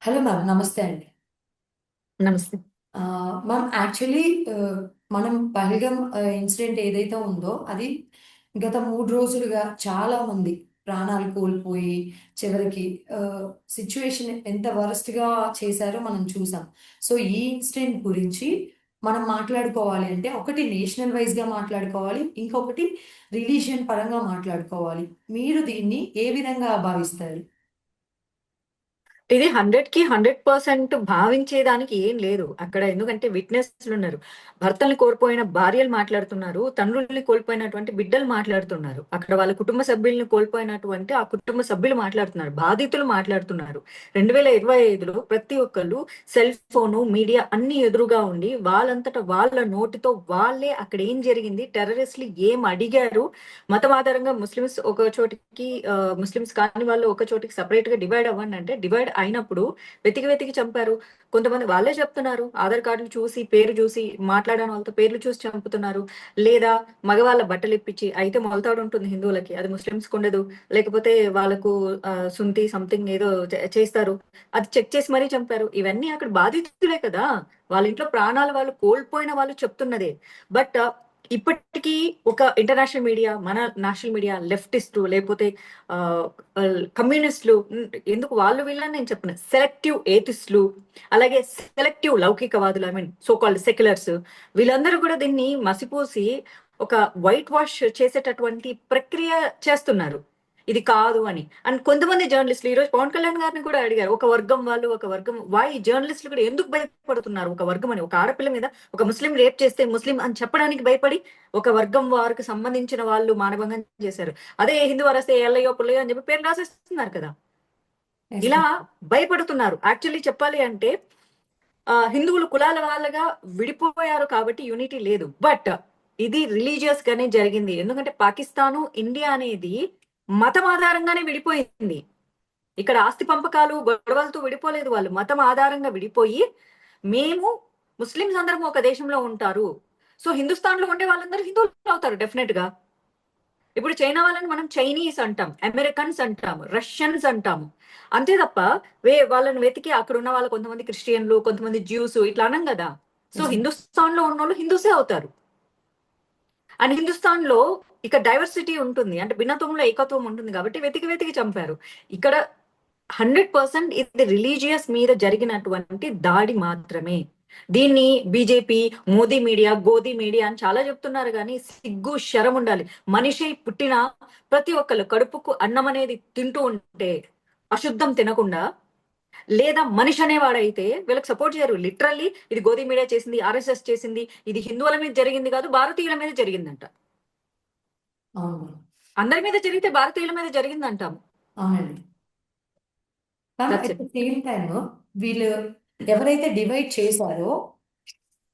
Hello ma'am. నమస్తే అండి. నమస్తే. మ్యామ్ యాక్చువల్లీ మనం పహల్గామ్ ఇన్సిడెంట్ ఏదైతే ఉందో అది గత 3 రోజులుగా చాలా మంది ప్రాణాలు కోల్పోయి చివరికి సిట్యుయేషన్ ఎంత వరస్ట్‌గా చేశారో మనం చూసాం. సో, ఈ ఇన్సిడెంట్ గురించి మనం మాట్లాడుకోవాలి అంటే ఒకటి నేషనల్ వైస్‌గా మాట్లాడుకోవాలి. ఇంకొకటి రిలీజియన్ పరంగా మాట్లాడుకోవాలి. మీరు దీన్ని ఏ విధంగా భావిస్తారు? ఇది 100కి 100% భావించేదానికి ఏం లేదు అక్కడ. ఎందుకంటే విట్నెస్‌లున్నారు. భర్తల్ని కోల్పోయిన భార్యలు మాట్లాడుతున్నారు. తండ్రుల్ని కోల్పోయినటువంటి బిడ్డలు మాట్లాడుతున్నారు. అక్కడ వాళ్ళ కుటుంబ సభ్యుల్ని కోల్పోయినటువంటి ఆ కుటుంబ సభ్యులు మాట్లాడుతున్నారు. బాధితులు మాట్లాడుతున్నారు. 2025లో ప్రతి ఒక్కళ్ళు సెల్ ఫోను, మీడియా అన్నీ ఎదురుగా ఉండి వాళ్ళంతట వాళ్ళ నోటితో వాళ్ళే అక్కడ ఏం జరిగింది, టెర్రరిస్టులు ఏం అడిగారు, మతం ఆధారంగా ముస్లిమ్స్ ఒక చోటికి ముస్లిమ్స్ కాని వాళ్ళు ఒక చోటికి సెపరేట్ గా డివైడ్ అవ్వండి అంటే డివైడ్ అయినప్పుడు వెతికి వెతికి చంపారు. కొంతమంది వాళ్ళే చెప్తున్నారు, ఆధార్ కార్డులు చూసి పేరు చూసి మాట్లాడిన వాళ్ళతో పేర్లు చూసి చంపుతున్నారు. లేదా మగవాళ్ళ బట్టలు ఇప్పించి, అయితే మొలతాడు ఉంటుంది హిందువులకి, అది ముస్లిమ్స్ ఉండదు. లేకపోతే వాళ్ళకు సుంతి సంథింగ్ ఏదో చేస్తారు, అది చెక్ చేసి మరీ చంపారు. ఇవన్నీ అక్కడ బాధితులే కదా, వాళ్ళ ఇంట్లో ప్రాణాలు వాళ్ళు కోల్పోయిన వాళ్ళు చెప్తున్నదే. బట్ ఇప్పటికీ ఒక ఇంటర్నేషనల్ మీడియా, మన నేషనల్ మీడియా, లెఫ్టిస్టు లేకపోతే కమ్యూనిస్టులు, ఎందుకు వాళ్ళు వీళ్ళని నేను చెప్పను, సెలెక్టివ్ ఏథిస్టులు, అలాగే సెలెక్టివ్ లౌకికవాదులు, I mean so called seculars, వీళ్ళందరూ కూడా దీన్ని మసిపూసి ఒక వైట్ వాష్ చేసేటటువంటి ప్రక్రియ చేస్తున్నారు. ఇది కాదు అని. అండ్ కొంతమంది జర్నలిస్టులు ఈ రోజు పవన్ కళ్యాణ్ గారిని కూడా అడిగారు, ఒక వర్గం వాళ్ళు, ఒక వర్గం వై జర్నలిస్టులు కూడా ఎందుకు భయపడుతున్నారు, ఒక వర్గం అని, ఒక ఆడపిల్ల మీద ఒక ముస్లిం రేప్ చేస్తే ముస్లిం అని చెప్పడానికి భయపడి ఒక వర్గం వారికి సంబంధించిన వాళ్ళు మానభంగం చేశారు. అదే హిందూ వరస్తే ఎల్లయ్యో పుల్లయ్యో అని చెప్పి పేరు రాసేస్తున్నారు కదా. యెస్ ఇలా మ్యామ్. భయపడుతున్నారు. యాక్చువల్లీ చెప్పాలి అంటే హిందువులు కులాల వాళ్ళగా విడిపోయారు కాబట్టి యూనిటీ లేదు. బట్ ఇది రిలీజియస్ గానే జరిగింది. ఎందుకంటే పాకిస్తాను, ఇండియా అనేది మతం ఆధారంగానే విడిపోయింది. ఇక్కడ ఆస్తి పంపకాలు గొడవలతో విడిపోలేదు. వాళ్ళు మతం ఆధారంగా విడిపోయి, మేము ముస్లింస్ అందరం ఒక దేశంలో ఉంటారు, సో హిందుస్థాన్ లో ఉండే వాళ్ళందరూ హిందువులు అవుతారు డెఫినెట్ గా. ఇప్పుడు చైనా వాళ్ళని మనం చైనీస్ అంటాం, అమెరికన్స్ అంటాం, రష్యన్స్ అంటాము. అంతే తప్ప వాళ్ళని వెతికి అక్కడ ఉన్న వాళ్ళు కొంతమంది క్రిస్టియన్లు, కొంతమంది జ్యూస్ ఇట్లా అనం కదా. So yes ma'am. హిందుస్థాన్ లో ఉన్న వాళ్ళు హిందూసే అవుతారు. అండ్ హిందుస్థాన్ లో ఇక డైవర్సిటీ ఉంటుంది, అంటే భిన్నత్వంలో ఏకత్వం ఉంటుంది కాబట్టి వెతికి వెతికి చంపారు. ఇక్కడ 100% ఇది రిలీజియస్ మీద జరిగినటువంటి దాడి మాత్రమే. దీన్ని బీజేపీ, మోదీ మీడియా, గోదీ మీడియా అని చాలా చెప్తున్నారు, కానీ సిగ్గు శరం ఉండాలి. మనిషి పుట్టిన ప్రతి ఒక్కళ్ళు కడుపుకు అన్నం అనేది తింటూ ఉంటే, అశుద్ధం తినకుండా, లేదా మనిషి అనేవాడైతే వీళ్ళకి సపోర్ట్ చేయరు. లిటరల్లీ ఇది గోదీ మీడియా చేసింది, ఆర్ఎస్ఎస్ చేసింది, ఇది హిందువుల మీద జరిగింది కాదు, భారతీయుల మీద జరిగిందంట. అవును మ్యామ్. అందరి మీద జరిగితే భారతీయుల మీద జరిగిందంటాము. అవునండి. Ma'am that's at it. The same time వీళ్ళు ఎవరైతే డివైడ్ చేశారో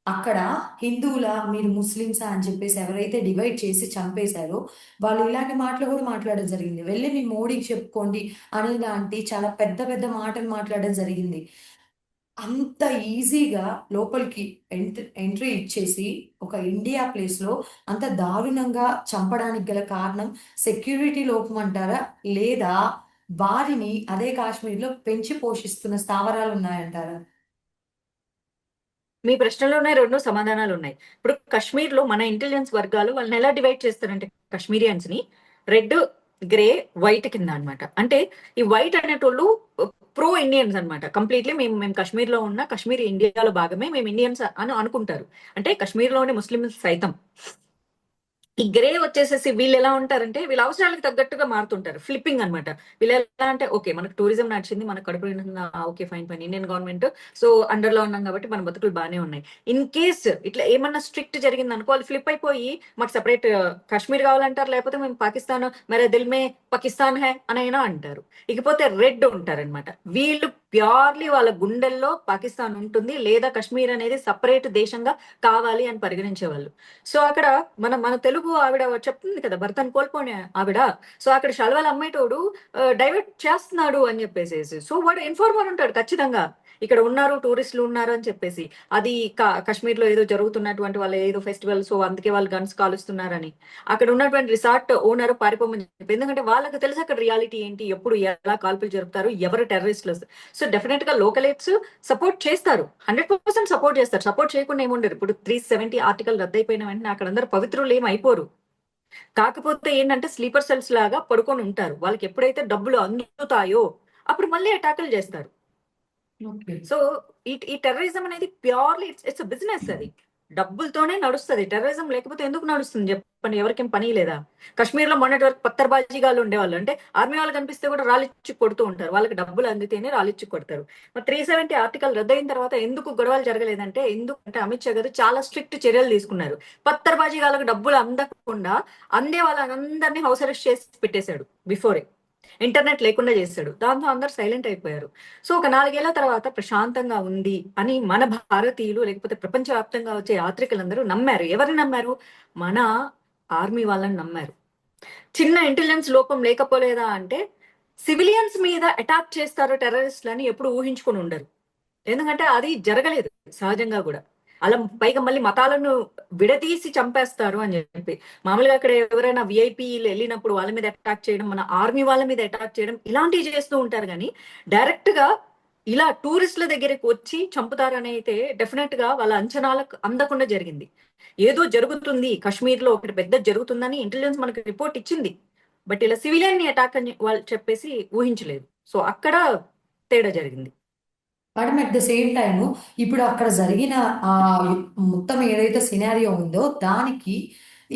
అక్కడ హిందువులా, మీరు ముస్లిమ్సా అని చెప్పేసి ఎవరైతే డివైడ్ చేసి చంపేశారో వాళ్ళు ఇలాంటి మాటలు కూడా మాట్లాడడం జరిగింది. వెళ్ళి మీ మోడీకి చెప్పుకోండి అని లాంటి చాలా పెద్ద పెద్ద మాటలు మాట్లాడడం జరిగింది. అంత ఈజీగా లోపలికి ఎంట్రీ ఇచ్చేసి ఒక ఇండియా ప్లేస్‌లో అంత దారుణంగా చంపడానికి గల కారణం సెక్యూరిటీ లోపం అంటారా? లేదా వారిని అదే కాశ్మీర్‌లో పెంచి పోషిస్తున్న స్థావరాలున్నాయంటారా? మీ ప్రశ్నలోనే రెండు సమాధానాలు ఉన్నాయి. ఇప్పుడు కశ్మీర్ లో మన ఇంటెలిజెన్స్ వర్గాలు వాళ్ళని ఎలా డివైడ్ చేస్తారంటే, కశ్మీరియన్స్ ని రెడ్, గ్రే, వైట్ కింద అన్నమాట. అంటే ఈ వైట్ అనేటోళ్ళు ప్రో ఇండియన్స్ అన్నమాట. కంప్లీట్లీ మేము మేము కశ్మీర్ లో ఉన్న, కశ్మీర్ ఇండియాలో భాగమే, మేము ఇండియన్స్ అని అనుకుంటారు. అంటే కశ్మీర్ లోని ముస్లింస్ సైతం. ఈ గ్రే వచ్చేసేసి వీళ్ళు ఎలా ఉంటారంటే, వీళ్ళ అవసరాలకు తగ్గట్టుగా మారుతుంటారు, ఫ్లిప్పింగ్ అన్నమాట. వీళ్ళు ఎలా అంటే, ఓకే మనకు టూరిజం నడిచింది, మనకు కడుపు నిండుతుందా, okay fine fine, Indian government, so under లో ఉన్నాం కాబట్టి మన బతుకులు బాగానే ఉన్నాయి. ఇన్ కేస్ ఇట్లా ఏమన్నా స్ట్రిక్ట్ జరిగింది అనుకో, వాళ్ళు ఫ్లిప్ అయిపోయి మాకు సెపరేట్ కాశ్మీర్ కావాలంటారు, లేకపోతే మేము పాకిస్తాన్, మేరే దిల్ మే పాకిస్తాన్ హై అని అయినా అంటారు. ఇకపోతే రెడ్ ఉంటారన్నమాట. వీళ్ళు ప్యూర్లీ వాళ్ళ గుండెల్లో పాకిస్తాన్ ఉంటుంది, లేదా కశ్మీర్ అనేది సపరేట్ దేశంగా కావాలి అని పరిగణించేవాళ్ళు. సో అక్కడ మన మన తెలుగు ఆవిడ చెప్తుంది కదా, భర్తను కోల్పోనే ఆవిడ. సో అక్కడ శల్వాలు అమ్మేటోడు డైవర్ట్ చేస్తున్నాడు అని చెప్పేసి, సో వాడు ఇన్ఫార్మర్ ఉంటాడు ఖచ్చితంగా. ఇక్కడ ఉన్నారు టూరిస్టులు ఉన్నారు అని చెప్పేసి. అది కాశ్మీర్ లో ఏదో జరుగుతున్నటువంటి వాళ్ళ ఏదో ఫెస్టివల్, సో అందుకే వాళ్ళు గన్స్ కాలుస్తున్నారని అక్కడ ఉన్నటువంటి రిసార్ట్ ఓనర్ పారిపోమని చెప్పి. ఎందుకంటే వాళ్ళకి తెలుసు అక్కడ రియాలిటీ ఏంటి, ఎప్పుడు ఎలా కాల్పులు జరుపుతారు, ఎవరు టెర్రరిస్టులు. సో డెఫినెట్ గా లోకలైట్స్ సపోర్ట్ చేస్తారు, 100% సపోర్ట్ చేస్తారు. సపోర్ట్ చేయకుండా ఏముండరు. ఇప్పుడు 370 ఆర్టికల్ రద్దయిపోయిన వెంటనే అక్కడ అందరూ పవిత్రులు ఏం అయిపోరు. కాకపోతే ఏంటంటే స్లీపర్ సెల్స్ లాగా పడుకొని ఉంటారు. వాళ్ళకి ఎప్పుడైతే డబ్బులు అందుతాయో అప్పుడు మళ్ళీ అటాకులు చేస్తారు. ఓకే. సో ఈ టెర్రరిజం అనేది ప్యూర్లీ ఇట్స్ బిజినెస్. అది డబ్బులతోనే నడుస్తుంది. టెర్రరిజం లేకపోతే ఎందుకు నడుస్తుంది చెప్పండి? ఎవరికేం పని లేదా? కాశ్మీర్ లో మొన్నటి వరకు పత్తర్బాజీగాళ్ళు ఉండేవాళ్ళు. అంటే ఆర్మీ వాళ్ళు కనిపిస్తే కూడా రాలిచ్చి కొడుతూ ఉంటారు. వాళ్ళకి డబ్బులు అందితేనే రాలిచ్చి కొడతారు. మరి 370 ఆర్టికల్ రద్దయిన తర్వాత ఎందుకు గొడవలు జరగలేదంటే, ఎందుకంటే అమిత్ షా గారు చాలా స్ట్రిక్ట్ చర్యలు తీసుకున్నారు. పత్తర్బాజీగాళ్ళకు డబ్బులు అందకుండా అందే వాళ్ళందరినీ హౌస్ అరెస్ట్ చేసి పెట్టేశాడు బిఫోరే. ఇంటర్నెట్ లేకుండా చేశాడు. దాంతో అందరు సైలెంట్ అయిపోయారు. సో ఒక 4 ఏళ్ల తర్వాత ప్రశాంతంగా ఉంది అని మన భారతీయులు లేకపోతే ప్రపంచవ్యాప్తంగా వచ్చే యాత్రికులందరూ నమ్మారు. ఎవరిని నమ్మారు? మన ఆర్మీ వాళ్ళని నమ్మారు. చిన్న ఇంటెలిజెన్స్ లోపం లేకపోలేదా అంటే, సివిలియన్స్ మీద అటాక్ చేస్తారు టెర్రరిస్టులని ఎప్పుడు ఊహించుకొని ఉండరు. ఎందుకంటే అది జరగలేదు సహజంగా కూడా. అలా పైగా మళ్ళీ మతాలను విడదీసి చంపేస్తారు అని చెప్పి. మామూలుగా అక్కడ ఎవరైనా విఐపీలు వెళ్ళినప్పుడు వాళ్ళ మీద అటాక్ చేయడం, మన ఆర్మీ వాళ్ళ మీద అటాక్ చేయడం ఇలాంటివి చేస్తూ ఉంటారు. కానీ డైరెక్ట్ గా ఇలా టూరిస్టుల దగ్గరికి వచ్చి చంపుతారని అయితే డెఫినెట్ గా వాళ్ళ అంచనాలకు అందకుండా జరిగింది. ఏదో జరుగుతుంది కాశ్మీర్ లో, ఒకటి పెద్ద జరుగుతుందని ఇంటెలిజెన్స్ మనకి రిపోర్ట్ ఇచ్చింది. బట్ ఇలా సివిలియన్ ని అటాక్ అని వాళ్ళు చెప్పేసి ఊహించలేదు. సో అక్కడ తేడా జరిగింది. Madam at the same time ఇప్పుడు అక్కడ జరిగిన ఆ మొత్తం ఏదైతే సినారియో ఉందో దానికి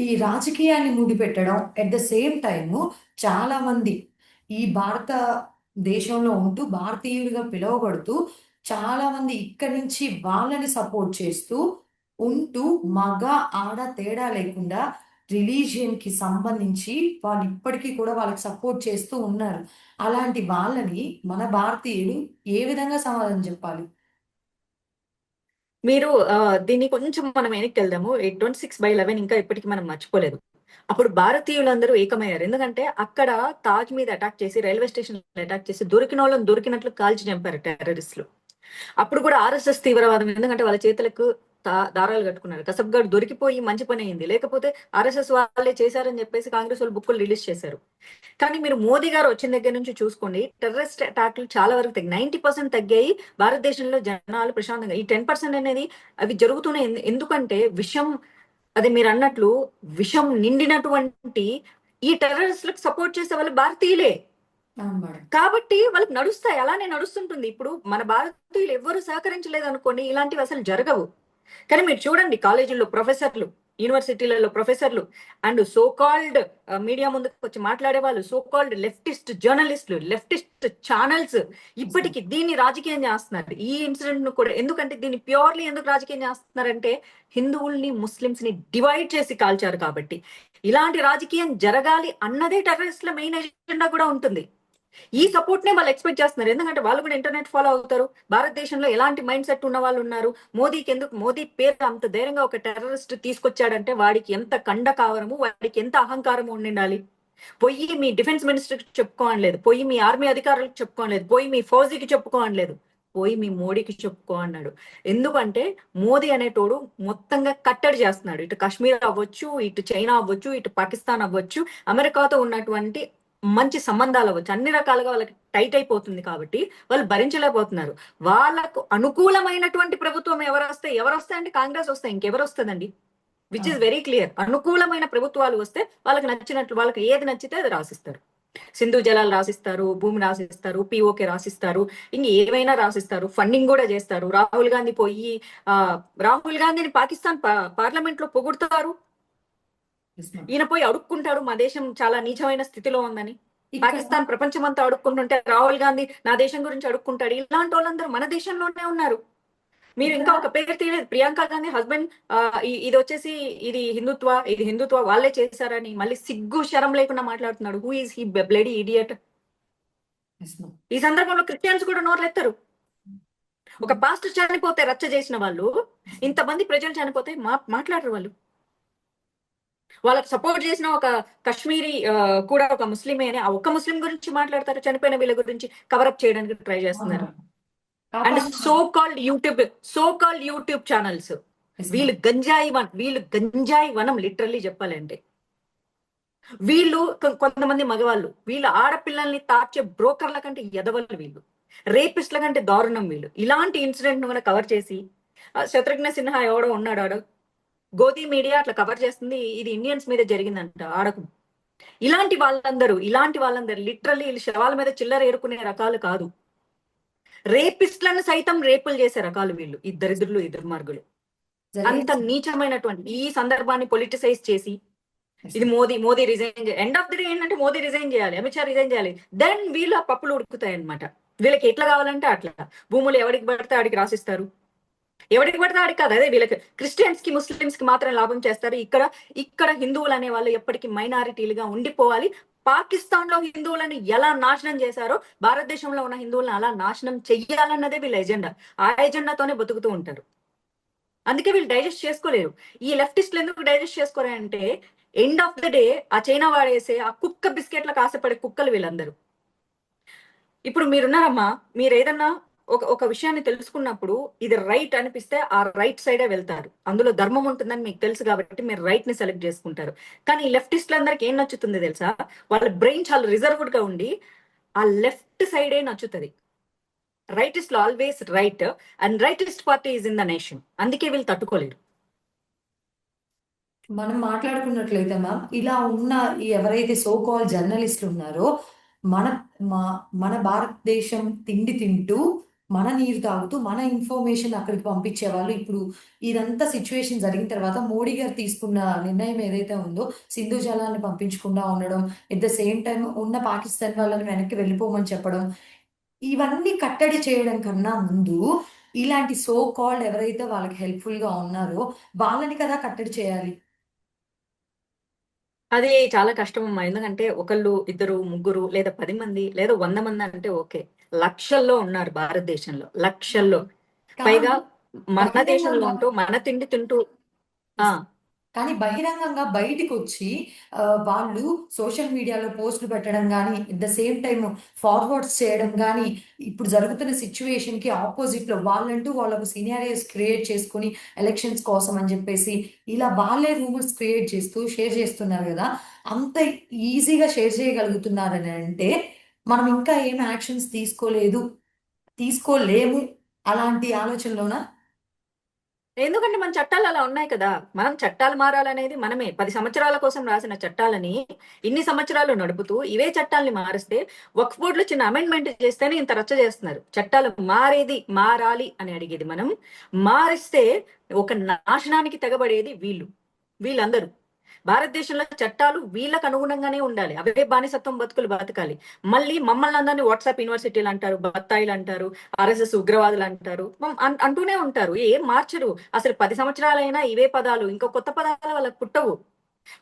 ఈ రాజకీయాన్ని ముడిపెట్టడం, అట్ ద సేమ్ టైమ్ చాలా మంది ఈ భారత దేశంలో ఉంటూ భారతీయుడిగా పిలువబడుతూ చాలా మంది ఇక్కడి నుంచి వాళ్ళని సపోర్ట్ చేస్తూ ఉంటూ మగ ఆడ తేడా లేకుండా రిలీజియన్ కి సంబంధించి వాళ్ళు ఇప్పటికీ కూడా వాళ్ళకి సపోర్ట్ చేస్తూ ఉన్నారు. అలాంటి వాళ్ళని మన భారతీయుడు ఏ విధంగా సమాధానం చెప్పాలి? మీరు దీన్ని కొంచెం మనం వెనక్కి వెళ్దాము. 26/11 ఇంకా ఇప్పటికీ మనం మర్చిపోలేదు. అప్పుడు భారతీయులందరూ ఏకమయ్యారు. ఎందుకంటే అక్కడ తాజ్ మీద అటాక్ చేసి, రైల్వే స్టేషన్ అటాక్ చేసి దొరికిన వాళ్ళని దొరికినట్లు కాల్చి చంపారు టెర్రరిస్టులు. అప్పుడు కూడా ఆర్ఎస్ఎస్ తీవ్రవాదం. ఎందుకంటే వాళ్ళ చేతులకు దారాలు కట్టుకున్నారు. కసబ్గఢ్ దొరికిపోయి మంచి పని అయింది. లేకపోతే ఆర్ఎస్ఎస్ వాళ్ళే చేశారని చెప్పేసి కాంగ్రెస్ వాళ్ళు బుక్కులు రిలీజ్ చేశారు. కానీ మీరు మోదీ గారు వచ్చిన దగ్గర నుంచి చూసుకోండి, టెర్రరిస్ట్ అటాక్లు చాలా వరకు తగ్గాయి. 90% తగ్గాయి. భారతదేశంలో జనాలు ప్రశాంతంగా. ఈ 10% అనేది అవి జరుగుతూనే ఎందుకంటే విషం, అది మీరు అన్నట్లు విషం నిండినటువంటి ఈ టెర్రరిస్టులకు సపోర్ట్ చేసే వాళ్ళు భారతీయులే. అవును మేడం. కాబట్టి వాళ్ళకి నడుస్తాయి, అలానే నడుస్తుంటుంది. ఇప్పుడు మన భారతీయులు ఎవ్వరు సహకరించలేదు అనుకోండి, ఇలాంటివి అసలు జరగవు. కానీ మీరు చూడండి, కాలేజీల్లో ప్రొఫెసర్లు, యూనివర్సిటీలలో ప్రొఫెసర్లు అండ్ సో కాల్డ్ మీడియా ముందుకు వచ్చి మాట్లాడే వాళ్ళు, సో కాల్డ్ లెఫ్టిస్ట్ జర్నలిస్టులు, లెఫ్టిస్ట్ ఛానల్స్ ఇప్పటికి దీన్ని రాజకీయం చేస్తున్నారు. ఈ ఇన్సిడెంట్ ను కూడా. ఎందుకంటే దీన్ని ప్యూర్లీ ఎందుకు రాజకీయం చేస్తున్నారంటే, హిందువుల్ని ముస్లింస్ ని డివైడ్ చేసి కాల్చారు కాబట్టి. ఇలాంటి రాజకీయం జరగాలి అన్నదే టెర్రరిస్టుల మెయిన్ ఎజెండా కూడా ఉంటుంది. ఈ సపోర్ట్ నే వాళ్ళు ఎక్స్పెక్ట్ చేస్తున్నారు. ఎందుకంటే వాళ్ళు కూడా ఇంటర్నెట్ ఫాలో అవుతారు. భారతదేశంలో ఎలాంటి మైండ్ సెట్ ఉన్న వాళ్ళు ఉన్నారు. మోదీకి ఎందుకు, మోదీ పేరు అంత ధైర్యంగా ఒక టెర్రరిస్ట్ తీసుకొచ్చాడంటే వాడికి ఎంత కండ కావరము, వాడికి ఎంత అహంకారము ఉండాలి. పోయి మీ డిఫెన్స్ మినిస్టర్ చెప్పుకోవట్లేదు, పోయి మీ ఆర్మీ అధికారులకు చెప్పుకోవట్లేదు, పోయి మీ ఫౌజీకి చెప్పుకోవట్లేదు, పోయి మీ మోడీకి చెప్పుకో అన్నాడు. ఎందుకంటే మోదీ అనేటోడు మొత్తంగా కట్టడి చేస్తున్నాడు. ఇటు కాశ్మీర్ అవ్వచ్చు, ఇటు చైనా అవ్వచ్చు, ఇటు పాకిస్తాన్ అవ్వచ్చు, అమెరికాతో ఉన్నటువంటి మంచి సంబంధాలు అవ్వచ్చు, అన్ని రకాలుగా వాళ్ళకి టైట్ అయిపోతుంది. కాబట్టి వాళ్ళు భరించలేకపోతున్నారు. వాళ్ళకు అనుకూలమైనటువంటి ప్రభుత్వం ఎవరు వస్తాయండి? కాంగ్రెస్ వస్తాయి, ఇంకెవరు వస్తుందండి? Which is very clear. అనుకూలమైన ప్రభుత్వాలు వస్తే వాళ్ళకి నచ్చినట్లు, వాళ్ళకి ఏది నచ్చితే అది రాసిస్తారు. సింధు జలాలు రాసిస్తారు, భూమి రాసిస్తారు, పిఓకే రాసిస్తారు, ఇంక ఏమైనా రాసిస్తారు, ఫండింగ్ కూడా చేస్తారు. రాహుల్ గాంధీ పోయి రాహుల్ గాంధీని పాకిస్తాన్ పార్లమెంట్ లో పొగుడుతారు. Yes, ma'am. ఈయన పోయి అడుక్కుంటాడు మా దేశం చాలా నీచమైన స్థితిలో ఉందని. ఇక్కడ పాకిస్తాన్ ప్రపంచమంతా అడుక్కుంటుంటే రాహుల్ గాంధీ నా దేశం గురించి అడుక్కుంటాడు. ఇలాంటి వాళ్ళందరూ మన దేశంలోనే ఉన్నారు. మీరు ఇక్కడ ఇంకా ఒక పేరు తీయలేదు, ప్రియాంక గాంధీ హస్బెండ్ ఇది వచ్చేసి ఇది హిందుత్వ వాళ్ళే చేశారని మళ్ళీ సిగ్గు శరం లేకుండా మాట్లాడుతున్నాడు. Who is he bloody idiot? Yes, ma'am. ఈ సందర్భంలో క్రిస్టియన్స్ కూడా నోర్లెత్తారు. ఒక పాస్టర్ చనిపోతే రచ్చ చేసిన వాళ్ళు, ఇంతమంది ప్రజలు చనిపోతే మాట్లాడరు వాళ్ళు. వాళ్ళకి సపోర్ట్ చేసిన ఒక కశ్మీరీ కూడా ఒక ముస్లిమే అని ఆ ఒక్క ముస్లిం గురించి మాట్లాడతారు. చనిపోయిన వీళ్ళ గురించి కవరప్ చేయడానికి ట్రై అవును చేస్తున్నారు. మేడం. అండ్ కాపాడుతున్నారు. So called YouTube channels, Yes, ma'am. వీళ్ళు గంజాయి వనం లిటరల్లీ చెప్పాలంటే. వీళ్ళు కొంతమంది మగవాళ్ళు, వీళ్ళు ఆడపిల్లల్ని తార్చే బ్రోకర్ల కంటే ఎదవలు వీళ్ళు, రేపిస్ట్ల కంటే దారుణం వీళ్ళు. ఇలాంటి ఇన్సిడెంట్ ను కవర్ చేసి శత్రుఘ్న సిన్హా ఎవడో ఉన్నాడు ఆడ, గోధి మీడియా అట్లా కవర్ చేస్తుంది, ఇది ఇండియన్స్ మీద జరిగిందంట ఆడకు. ఇలాంటి వాళ్ళందరూ లిటరల్లీ వీళ్ళు శవాల మీద చిల్లర ఏరుకునే రకాలు కాదు, రేపిస్ట్లను సైతం రేపులు చేసే రకాలు వీళ్ళు, ఇద్దరు మార్గులు. అంత జరిగిన నీచమైనటువంటి ఈ సందర్భాన్ని పొలిటిసైజ్ చేసి, ఇది Modi resign end of the day ఏంటంటే మోదీ రిజైన్ చేయాలి, అమిత్ షా రిజైన్ చేయాలి, దెన్ వీళ్ళ పప్పులు ఉడుకుతాయి అనమాట. వీళ్ళకి ఎట్లా కావాలంటే అట్లా భూములు ఎవరికి పడితే ఆడికి రాసిస్తారు, ఎవరికి పడితే ఆడికి కాదు, అదే వీళ్ళకి క్రిస్టియన్స్ కి ముస్లిమ్స్ కి మాత్రం లాభం చేస్తారు. ఇక్కడ హిందువులు అనే వాళ్ళు ఎప్పటికీ మైనారిటీలుగా ఉండిపోవాలి. పాకిస్తాన్ లో హిందువులను ఎలా నాశనం చేశారో భారతదేశంలో ఉన్న హిందువులను అలా నాశనం చెయ్యాలన్నదే వీళ్ళ ఎజెండా. ఆ ఎజెండాతోనే బతుకుతూ ఉంటారు. అందుకే వీళ్ళు డైజెస్ట్ చేసుకోలేరు. ఈ లెఫ్టిస్టులు ఎందుకు డైజెస్ట్ చేసుకోరంటే ఎండ్ ఆఫ్ ద డే ఆ చైనా వాడేసే ఆ కుక్క బిస్కెట్లకు ఆశపడే కుక్కలు వీళ్ళందరూ. ఇప్పుడు మీరున్నారమ్మా, మీరు ఏదన్నా ఒక విషయాన్ని తెలుసుకున్నప్పుడు ఇది రైట్ అనిపిస్తే ఆ రైట్ సైడే వెళ్తారు, అందులో ధర్మం ఉంటుందని మీకు తెలుసు కాబట్టి మీరు రైట్ ని సెలెక్ట్ చేసుకుంటారు. కానీ ఈ లెఫ్టిస్టులందరికీ ఏం నచ్చుతుంది తెలుసా, వాళ్ళ బ్రెయిన్ చాలా రిజర్వ్డ్ గా ఉండి ఆ లెఫ్ట్ సైడే నచ్చుతుంది. Rightist always right, and rightist party is in the nation. అందుకే వీళ్ళు తట్టుకోలేరు. మనం మాట్లాడుకున్నట్లయితే మ్యామ్, ఇలా ఉన్న ఈ ఎవరైతే సో కాల్ జర్నలిస్టులు ఉన్నారో, మన మన భారతదేశం తిండి తింటూ, మన నీరు తాగుతూ, మన ఇన్ఫర్మేషన్ అక్కడికి పంపించే వాళ్ళు ఇప్పుడు ఇదంతా సిచ్యువేషన్ జరిగిన తర్వాత మోడీ గారు తీసుకున్న నిర్ణయం ఏదైతే ఉందో, సింధు జలాన్ని పంపించకుండా ఉండడం, ఎట్ ద సేమ్ టైం ఉన్న పాకిస్తాన్ వాళ్ళని వెనక్కి వెళ్ళిపోమని చెప్పడం, ఇవన్నీ కట్టడి చేయడం కన్నా ముందు ఇలాంటి సో కాల్డ్ ఎవరైతే వాళ్ళకి హెల్ప్ఫుల్ గా ఉన్నారో వాళ్ళని కదా కట్టడి చేయాలి. అది చాలా కష్టం అమ్మా. ఎందుకంటే ఒకళ్ళు, ఇద్దరు, ముగ్గురు, లేదా 10 మంది, లేదా 100 మంది అంటే ఓకే. లక్షల్లో ఉన్నారు భారతదేశంలో, లక్షల్లో. కానీ పైగా మన దేశంలో బహిరంగంగా ఉంటూ మన తిండి తింటూ ఆ కానీ బహిరంగంగా బయటికొచ్చి వాళ్ళు సోషల్ మీడియాలో పోస్టులు పెట్టడం గానీ, at the same time forwards చేయడం గానీ, ఇప్పుడు జరుగుతున్న సిట్యుయేషన్‌కి ఆపోజిట్‌లో వాళ్ళంటూ వాళ్ళకు సినారియోస్ క్రియేట్ చేసుకొని ఎలక్షన్స్ కోసం అని జెప్పేసి, ఇలా వాళ్ళే రూమర్స్ క్రియేట్ చేస్తూ షేర్ చేస్తున్నారు గదా! అంత ఈజీగా షేర్ చేయగలుగుతున్నారని అంటే, మనం ఇంకా ఏం యాక్షన్స్ తీసుకోలేము అలాంటి ఆలోచనలోనా? ఎందుకంటే మన చట్టాలు అలా ఉన్నాయి కదా. మనం చట్టాలు మారాలనేది మనమే 10 సంవత్సరాల కోసం రాసిన చట్టాలని ఇన్ని సంవత్సరాలు నడుపుతూ ఇవే చట్టాలని మారిస్తే, వక్ఫ్ బోర్డులో చిన్న అమెండ్మెంట్ చేస్తేనే ఇంత రచ్చ చేస్తున్నారు. చట్టాలు మారాలి అని అడిగేది మనం, మారిస్తే ఒక నాశనానికి తెగబడేది వీళ్ళందరూ. భారతదేశంలో చట్టాలు వీళ్ళకు అనుగుణంగానే ఉండాలి, అవే బానిసత్వం బతుకులు బతకాలి. మళ్ళీ మమ్మల్ని అందరినీ వాట్సాప్ యూనివర్సిటీలు అంటారు, బత్తాయిలు అంటారు, ఆర్ఎస్ఎస్ ఉగ్రవాదులు అంటారు, అంటూనే ఉంటారు, ఏం మార్చరు. అసలు 10 సంవత్సరాలైనా ఇవే పదాలు, ఇంకా కొత్త పదాలు వాళ్ళకి పుట్టవు.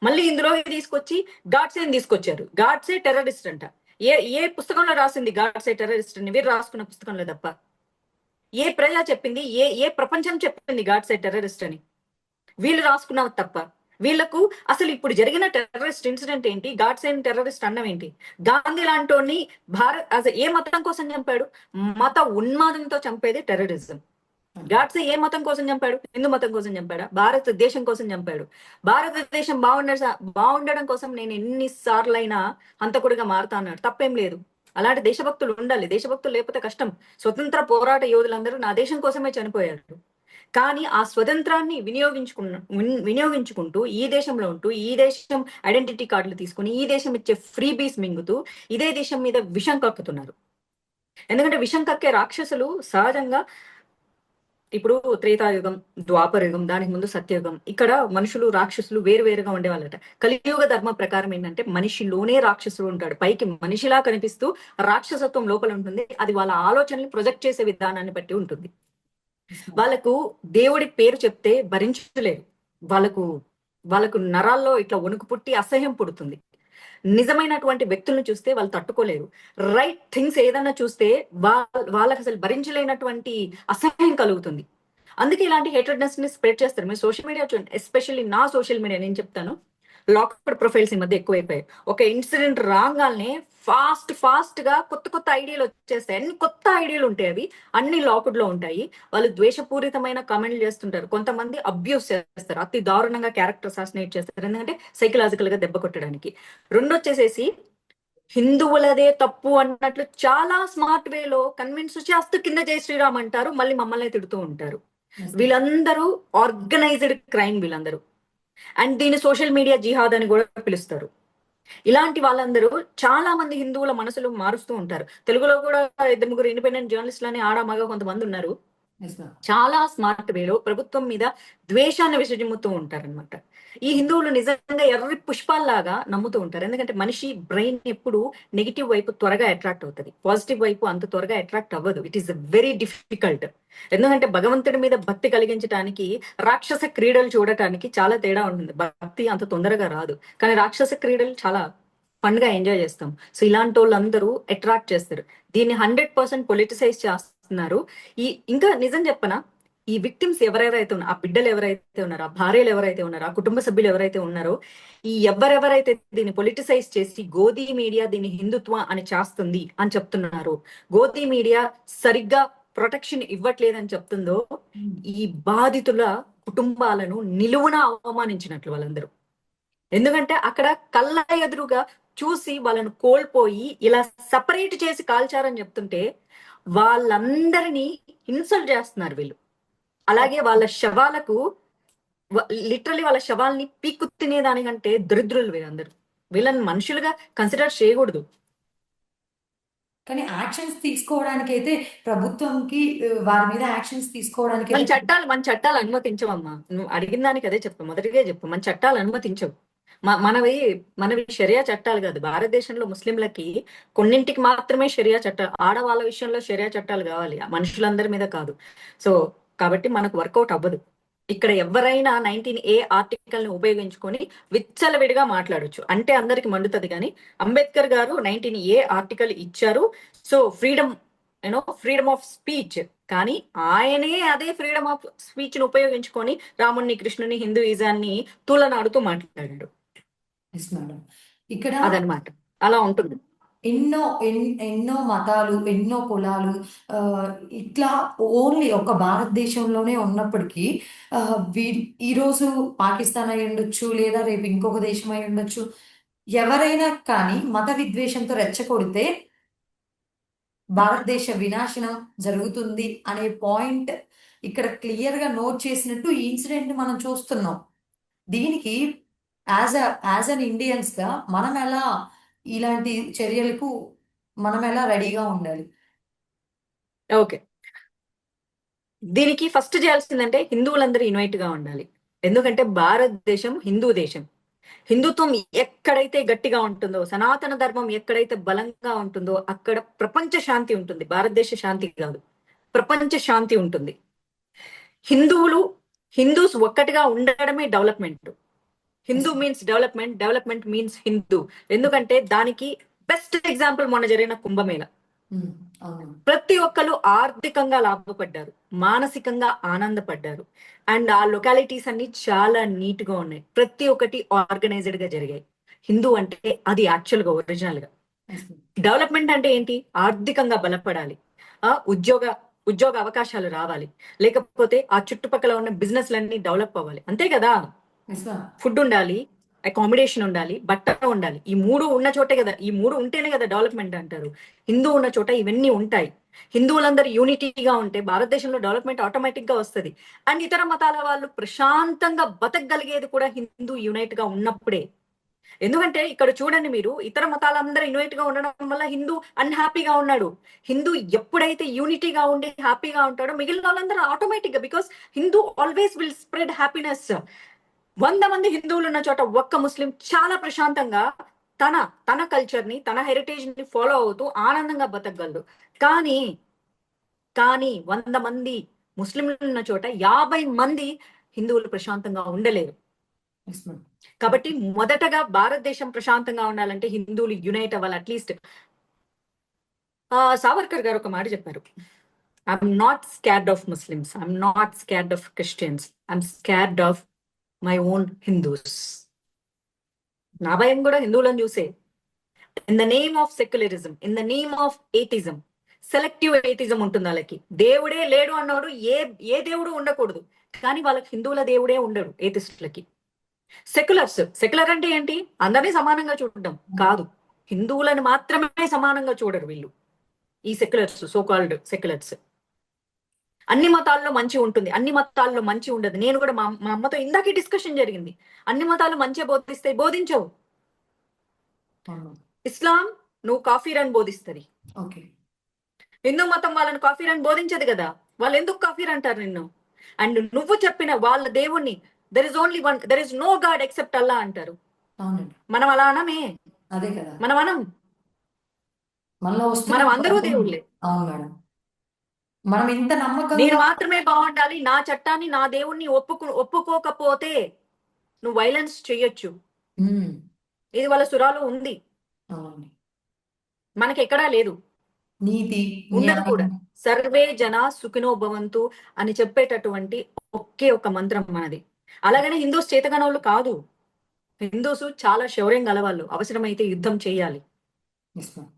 మళ్ళీ ఇందులో తీసుకొచ్చి గాడ్సేని తీసుకొచ్చారు. గాడ్సే టెర్రరిస్ట్ అంట. ఏ పుస్తకంలో రాసింది గాడ్సే టెర్రరిస్ట్ అని? వీరు రాసుకున్న పుస్తకంలో తప్ప ఏ ప్రజా చెప్పింది, ఏ ప్రపంచం చెప్పింది గాడ్సే టెర్రరిస్ట్ అని? వీళ్ళు రాసుకున్నది తప్ప. వీళ్లకు అసలు ఇప్పుడు జరిగిన టెర్రరిస్ట్ ఇన్సిడెంట్ ఏంటి, గాడ్స్ అండ్ టెర్రరిస్ట్ అన్నం ఏంటి? గాంధీ లాంటోని భారత్ అసలు ఏ మతం కోసం చంపాడు? మత ఉన్మాదంతో చంపేది టెర్రరిజం. గాడ్సే ఏ మతం కోసం చంపాడు? హిందూ మతం కోసం చంపాడా? భారతదేశం కోసం చంపాడు. భారతదేశం బాగుండడం కోసం నేను ఎన్నిసార్లైనా హంతకుడిగా మారుతా అన్నాడు, తప్పేం లేదు. అలాంటి దేశభక్తులు ఉండాలి. దేశభక్తులు లేకపోతే కష్టం. స్వతంత్ర పోరాట యోధులందరూ నా దేశం కోసమే చనిపోయారు. కానీ ఆ స్వతంత్రాన్ని వినియోగించుకుంటూ ఈ దేశంలో ఉంటూ, ఈ దేశం ఐడెంటిటీ కార్డులు తీసుకుని, ఈ దేశం ఇచ్చే ఫ్రీ బీస్ మింగుతూ ఇదే దేశం మీద విషం కక్కుతున్నారు. ఎందుకంటే విషం కక్కే రాక్షసులు సహజంగా ఇప్పుడు త్రేతాయుగం, ద్వాపరయుగం, దానికి ముందు సత్యయుగం, ఇక్కడ మనుషులు రాక్షసులు వేరువేరుగా ఉండేవాళ్ళట. కలియుగ ధర్మ ప్రకారం ఏంటంటే మనిషిలోనే రాక్షసుడు ఉంటాడు. పైకి మనిషిలా కనిపిస్తూ రాక్షసత్వం లోపల ఉంటుంది. అది వాళ్ళ ఆలోచనలు ప్రొజెక్ట్ చేసే విధానాన్ని బట్టి ఉంటుంది. వాళ్ళకు దేవుడి పేరు చెప్తే భరించలేరు. వాళ్ళకు నరాల్లో ఇట్లా వణుకు పుట్టి అసహ్యం పుడుతుంది. నిజమైనటువంటి వ్యక్తులను చూస్తే వాళ్ళు తట్టుకోలేరు. రైట్ థింగ్స్ ఏదైనా చూస్తే వాళ్ళకి అసలు భరించలేనటువంటి అసహ్యం కలుగుతుంది. అందుకే ఇలాంటి హేట్రెడ్నెస్ ని స్ప్రెడ్ చేస్తారు. మీరు సోషల్ మీడియా చూడండి, ఎస్పెషల్లీ నా సోషల్ మీడియా నేను చెప్తాను, లాక్డ్ ప్రొఫైల్స్ ఈ మధ్య ఎక్కువైపోయాయి. ఒక ఇన్సిడెంట్ రాగానే ఫాస్ట్ గా కొత్త కొత్త ఐడియాలు వచ్చేస్తాయి. అన్ని కొత్త ఐడియాలు ఉంటాయి, అవి అన్ని లాక్డ్ లో ఉంటాయి. వాళ్ళు ద్వేషపూరితమైన కామెంట్లు చేస్తుంటారు. కొంతమంది అబ్యూస్ చేస్తారు, అతి దారుణంగా క్యారెక్టర్ అసాసినేట్ చేస్తారు, ఎందుకంటే సైకలాజికల్ గా దెబ్బ కొట్టడానికి. రెండొచ్చేసేసి హిందువులదే తప్పు అన్నట్లు చాలా స్మార్ట్ వేలో కన్విన్స్ చేస్తూ కింద జై శ్రీరామ్ అంటారు, మళ్ళీ మమ్మల్ని తిడుతూ ఉంటారు. వీళ్ళందరూ ఆర్గనైజ్డ్ క్రైమ్ వీళ్ళందరూ. అండ్ దీన్ని సోషల్ మీడియా జిహాద్ అని కూడా పిలుస్తారు. ఇలాంటి వాళ్ళందరూ చాలా మంది హిందువుల మనసులు మారుస్తూ ఉంటారు. తెలుగులో కూడా ఇద్దరు ముగ్గురు ఇండిపెండెంట్ జర్నలిస్టులని ఆడ మగ కొంతమంది ఉన్నారు. చాలా స్మార్ట్ వేలో ప్రభుత్వం మీద ద్వేషాన్ని విసర్జిమ్ముతూ ఉంటారన్నమాట. ఈ హిందువులు నిజంగా ఎర్రి పుష్పాల్లాగా నమ్ముతూ ఉంటారు. ఎందుకంటే మనిషి బ్రెయిన్ ఎప్పుడు నెగిటివ్ వైపు త్వరగా అట్రాక్ట్ అవుతుంది, పాజిటివ్ వైపు అంత త్వరగా అట్రాక్ట్ అవ్వదు. It is very difficult. ఎందుకంటే భగవంతుడి మీద భక్తి కలిగించడానికి రాక్షస క్రీడలు చూడటానికి చాలా తేడా ఉంటుంది. భక్తి అంత తొందరగా రాదు, కానీ రాక్షస క్రీడలు చాలా ఫన్ గా ఎంజాయ్ చేస్తాం. సో ఇలాంటి వాళ్ళందరూ అట్రాక్ట్ చేస్తారు. దీన్ని 100% పొలిటిసైజ్ చేస్తున్నారు. ఇంకా నిజం చెప్పనా, ఈ విక్టిమ్స్ ఎవరెవరైతే ఉన్నారో, ఆ బిడ్డలు ఎవరైతే ఉన్నారో, ఆ భార్యలు ఎవరైతే ఉన్నారో, ఆ కుటుంబ సభ్యులు ఎవరైతే ఉన్నారో, ఈ ఎవరెవరైతే దీన్ని పొలిటిసైజ్ చేసి గోధీ మీడియా దీన్ని హిందుత్వ అని చేస్తుంది అని చెప్తున్నారు, గోధీ మీడియా సరిగ్గా ప్రొటెక్షన్ ఇవ్వట్లేదని చెప్తుందో, ఈ బాధితుల కుటుంబాలను నిలువున అవమానించినట్లు వాళ్ళందరూ. ఎందుకంటే అక్కడ కళ్ళ ఎదురుగా చూసి వాళ్ళను కోల్పోయి ఇలా సపరేట్ చేసి కాల్చారని చెప్తుంటే వాళ్ళందరినీ ఇన్సల్ట్ చేస్తున్నారు వీళ్ళు. అలాగే వాళ్ళ శవాలకు లిటరలీ వాళ్ళ శవాల్ని పీక్కు తినేదానికంటే దరిద్రులు వీళ్ళందరూ. వీళ్ళని మనుషులుగా కన్సిడర్ చేయకూడదు. కానీ యాక్షన్స్ తీసుకోవడానికి అయితే ప్రభుత్వంకి వారి మీద యాక్షన్స్ తీసుకోవడానికి మన చట్టాలు అనుమతించవమ్మా. నువ్వు అడిగిన దానికి అదే చెప్పు, మొదటిగా చెప్పు, మన చట్టాలు అనుమతించవు. మనవి షరియా చట్టాలు కాదు. భారతదేశంలో ముస్లింలకి కొన్నింటికి మాత్రమే షరియా చట్టాలు, ఆడవాళ్ళ విషయంలో షరియా చట్టాలు కావాలి, మనుషులందరి మీద కాదు. సో కాబట్టి మనకు వర్కౌట్ అవ్వదు. ఇక్కడ ఎవరైనా 19A ఆర్టికల్ ని ఉపయోగించుకొని విచ్చలవిడిగా మాట్లాడొచ్చు, అంటే అందరికి మండుతుంది. కానీ అంబేద్కర్ గారు 19A ఆర్టికల్ ఇచ్చారు. So freedom of speech. కానీ ఆయనే అదే ఫ్రీడమ్ ఆఫ్ స్పీచ్ ని ఉపయోగించుకొని రాముణ్ణి, కృష్ణుని, హిందూయిజాన్ని తూలనాడుతూ మాట్లాడాడు. ఇక్కడ అదనమాట, అలా ఉంటుంది. ఎన్నో మతాలు, ఎన్నో కులాలు ఇట్లా ఓన్లీ ఒక భారతదేశంలోనే ఉన్నప్పటికీ ఈరోజు పాకిస్తాన్ అయి ఉండొచ్చు, లేదా రేపు ఇంకొక దేశం అయి ఉండొచ్చు. ఎవరైనా కానీ మత విద్వేషంతో రెచ్చగొడితే భారతదేశ వినాశనం జరుగుతుంది అనే పాయింట్ ఇక్కడ క్లియర్ గా నోట్ చేసినట్టు ఈ ఇన్సిడెంట్ మనం చూస్తున్నాం. దీనికి యాజ్ అన్ ఇండియన్స్ గా మనం ఎలా ఇలాంటి చర్యలకు మనం ఎలా రెడీగా ఉండాలి? ఓకే, దీనికి ఫస్ట్ చేయాల్సిందంటే హిందువులందరూ యునైట్ గా ఉండాలి. ఎందుకంటే భారతదేశం హిందూ దేశం. హిందుత్వం ఎక్కడైతే గట్టిగా ఉంటుందో, సనాతన ధర్మం ఎక్కడైతే బలంగా ఉంటుందో అక్కడ ప్రపంచ శాంతి ఉంటుంది. భారతదేశ శాంతి కాదు, ప్రపంచ శాంతి ఉంటుంది. హిందూస్ ఒక్కటిగా ఉండడమే development. Hindu means development, development means Hindu. ఎందుకంటే దానికి బెస్ట్ ఎగ్జాంపుల్ మొన్న జరిగిన కుంభమేళ. ప్రతి ఒక్కరు ఆర్థికంగా లాభపడ్డారు, మానసికంగా ఆనందపడ్డారు. అండ్ ఆ లొకాలిటీస్ అన్ని చాలా నీట్ గా ఉన్నాయి, ప్రతి ఒక్కటి ఆర్గనైజ్డ్ గా జరిగాయి. హిందూ అంటే అది యాక్చువల్ గా ఒరిజినల్ గా. డెవలప్మెంట్ అంటే ఏంటి? ఆర్థికంగా బలపడాలి, ఉద్యోగ అవకాశాలు రావాలి, లేకపోతే ఆ చుట్టుపక్కల ఉన్న బిజినెస్లన్నీ డెవలప్ అవ్వాలి, అంతే కదా. ఫుడ్ ఉండాలి, అకామిడేషన్ ఉండాలి, బట్ట ఉండాలి. ఈ మూడు ఉన్న చోటే కదా, ఈ మూడు ఉంటేనే కదా డెవలప్మెంట్ అంటారు. హిందూ ఉన్న చోట ఇవన్నీ ఉంటాయి. హిందువులందరూ యూనిటీగా ఉంటే భారతదేశంలో డెవలప్మెంట్ ఆటోమేటిక్ గా వస్తుంది. అండ్ ఇతర మతాల వాళ్ళు ప్రశాంతంగా బతకగలిగేది కూడా హిందూ యునైట్ గా ఉన్నప్పుడే. ఎందుకంటే ఇక్కడ చూడండి మీరు, ఇతర మతాలందరూ యునైట్ గా ఉండడం వల్ల హిందూ అన్హ్యాపీగా ఉన్నాడు. హిందూ ఎప్పుడైతే యూనిటీగా ఉండి హ్యాపీగా ఉంటాడో మిగిలిన వాళ్ళందరూ ఆటోమేటిక్ గా, because Hindu always will spread happiness. 100 మంది హిందువులు ఉన్న చోట ఒక్క ముస్లిం చాలా ప్రశాంతంగా తన కల్చర్ ని, తన హెరిటేజ్ ని ఫాలో అవుతూ ఆనందంగా బతకగలరు. కానీ 100 మంది ముస్లింలు ఉన్న చోట 50 మంది హిందువులు ప్రశాంతంగా ఉండలేరు. కాబట్టి మొదటగా భారతదేశం ప్రశాంతంగా ఉండాలంటే హిందువులు యునైట్ అవ్వాలి. అట్లీస్ట్ సావర్కర్ గారు ఒక మాట చెప్పారు, I'm not scared of Muslims, I'm not scared of Christians, I'm scared of my own Hindus. నా భయం కూడా హిందువులను చూసే. In the name of secularism, in the name of atheism, selective atheism ఉంటుంది వాళ్ళకి. దేవుడే లేడు అన్నాడు, ఏ ఏ దేవుడు ఉండకూడదు, కానీ వాళ్ళకి హిందువుల దేవుడే ఉండడు ఏతిస్టులకి. సెక్యులర్ అంటే ఏంటి? అందరినీ సమానంగా చూడడం కాదు, హిందువులను మాత్రమే సమానంగా చూడరు వీళ్ళు, ఈ సెక్యులర్స్, సో కాల్డ్ సెక్యులర్స్. అన్ని మతాల్లో మంచి ఉంటుంది, అన్ని మతాల్లో మంచి ఉండదు. నేను కూడా మా అమ్మతో ఇందాకే డిస్కషన్ జరిగింది. అన్ని మతాలు మంచిగా బోధిస్తే బోధించవు. అవును. ఇస్లాం నువ్వు కాఫీర్ అని బోధిస్తుంది, ఓకే. హిందూ మతం వాళ్ళని కాఫీర్ అని బోధించదు కదా, వాళ్ళు ఎందుకు కాఫీర్ అంటారు నిన్ను? అండ్ నువ్వు చెప్పిన వాళ్ళ దేవుణ్ణి there is only one, there is no god except Allah అంటారు. అవునండి. మనం అలా అనమే, అదే కదా, మనం అనం, మనలో వస్తున్న మనం అందరూ ప్రాబ్లం. దేవుళ్ళే. అవును మేడం. మనం ఇంత నేను నమ్మకంగా. మాత్రమే బాగుండాలి, నా చట్టాన్ని నా దేవుణ్ణి ఒప్పుకోకపోతే నువ్వు వైలెన్స్ చెయ్యొచ్చు. ఉమ్, ఇది వాళ్ళ సురాలో ఉంది, అవునండి. మనకి ఎక్కడా లేదు, నీతి, ఉండదు న్యాయం. కూడా. సర్వే జన సుఖినో భవంతు అని చెప్పేటటువంటి ఒకే ఒక మంత్రం మనది. అలాగనే హిందూస్ చేతగానోళ్ళు కాదు, హిందూస్ చాలా శౌర్యం గలవాళ్ళు, అవసరమైతే యుద్ధం చేయాలి. Yes ma'am.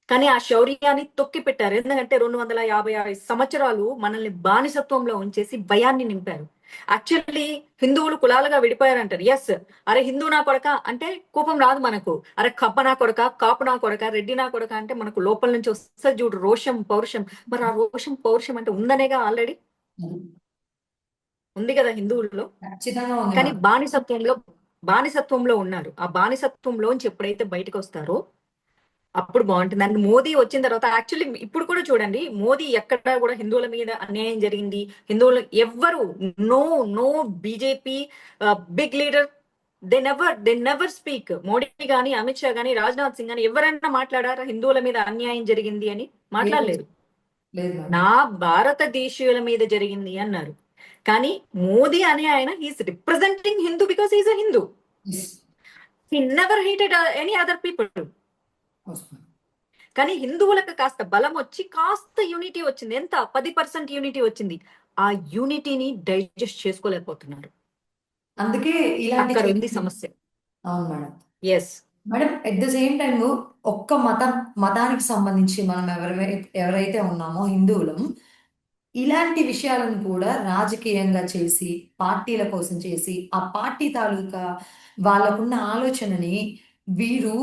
కానీ ఆ శౌర్యాన్ని తొక్కి పెట్టారు. ఎందుకంటే 256 సంవత్సరాలు మనల్ని బానిసత్వంలో ఉంచేసి భయాన్ని నింపారు. యాక్చువల్లీ హిందువులు కులాలుగా విడిపోయారంటారు. ఎస్, అరే హిందూ నా కొడక అంటే కోపం రాదు మనకు. అరే కప్ప నా కొడక, కాపు నా కొడక, రెడ్డి నా కొడక అంటే మనకు లోపల నుంచి వస్తుంది చూడు రోషం, పౌరుషం. మరి ఆ రోషం, పౌరుషం అంటే ఉందనేగా, ఆల్రెడీ ఉంది కదా హిందువుల్లో. ఖచ్చితంగా ఉంది కానీ మేడం. బానిసత్వంలో ఉన్నారు. ఆ బానిసత్వంలోంచి ఎప్పుడైతే బయటకు వస్తారో అప్పుడు బాగుంటుంది. అండ్ మోదీ వచ్చిన తర్వాత యాక్చువల్లీ ఇప్పుడు కూడా చూడండి, మోదీ ఎక్కడ కూడా హిందువుల మీద అన్యాయం జరిగింది, హిందువులు ఎవ్వరు, no no BJP big leader, they never speak. Modi గాని, అమిత్ షా గాని, రాజ్నాథ్ సింగ్ గాని ఎవరైనా మాట్లాడారా హిందువుల మీద అన్యాయం జరిగింది అని? లేదు, మాట్లాడలేదు. లేదు మేడం. నా భారతదేశీయుల మీద జరిగింది అన్నారు. కానీ మోదీ అనే ఆయన he's representing Hindu because he's a Hindu. Yes. He never hated any other people. Yes ma'am. కానీ హిందువులకు కాస్త బలం వచ్చి కాస్త యూనిటీ వచ్చింది. ఎంత? 10% యూనిటీ వచ్చింది. ఆ యూనిటీని డైజెస్ట్ చేసుకోలేకపోతున్నారు. అందుకే ఇలాంటి అక్కడ ఉంది చర్చలు. సమస్య. అవును madam. Yes. Madam, at the same time ఒక్క మతానికి సంబంధించి మనం ఎవరైతే ఉన్నామో హిందువులం, ఇలాంటి విషయాలను కూడా రాజకీయంగా చేసి, పార్టీల కోసం చేసి, ఆ పార్టీ తాలూకా వాళ్ళకున్న ఆలోచనని వీరు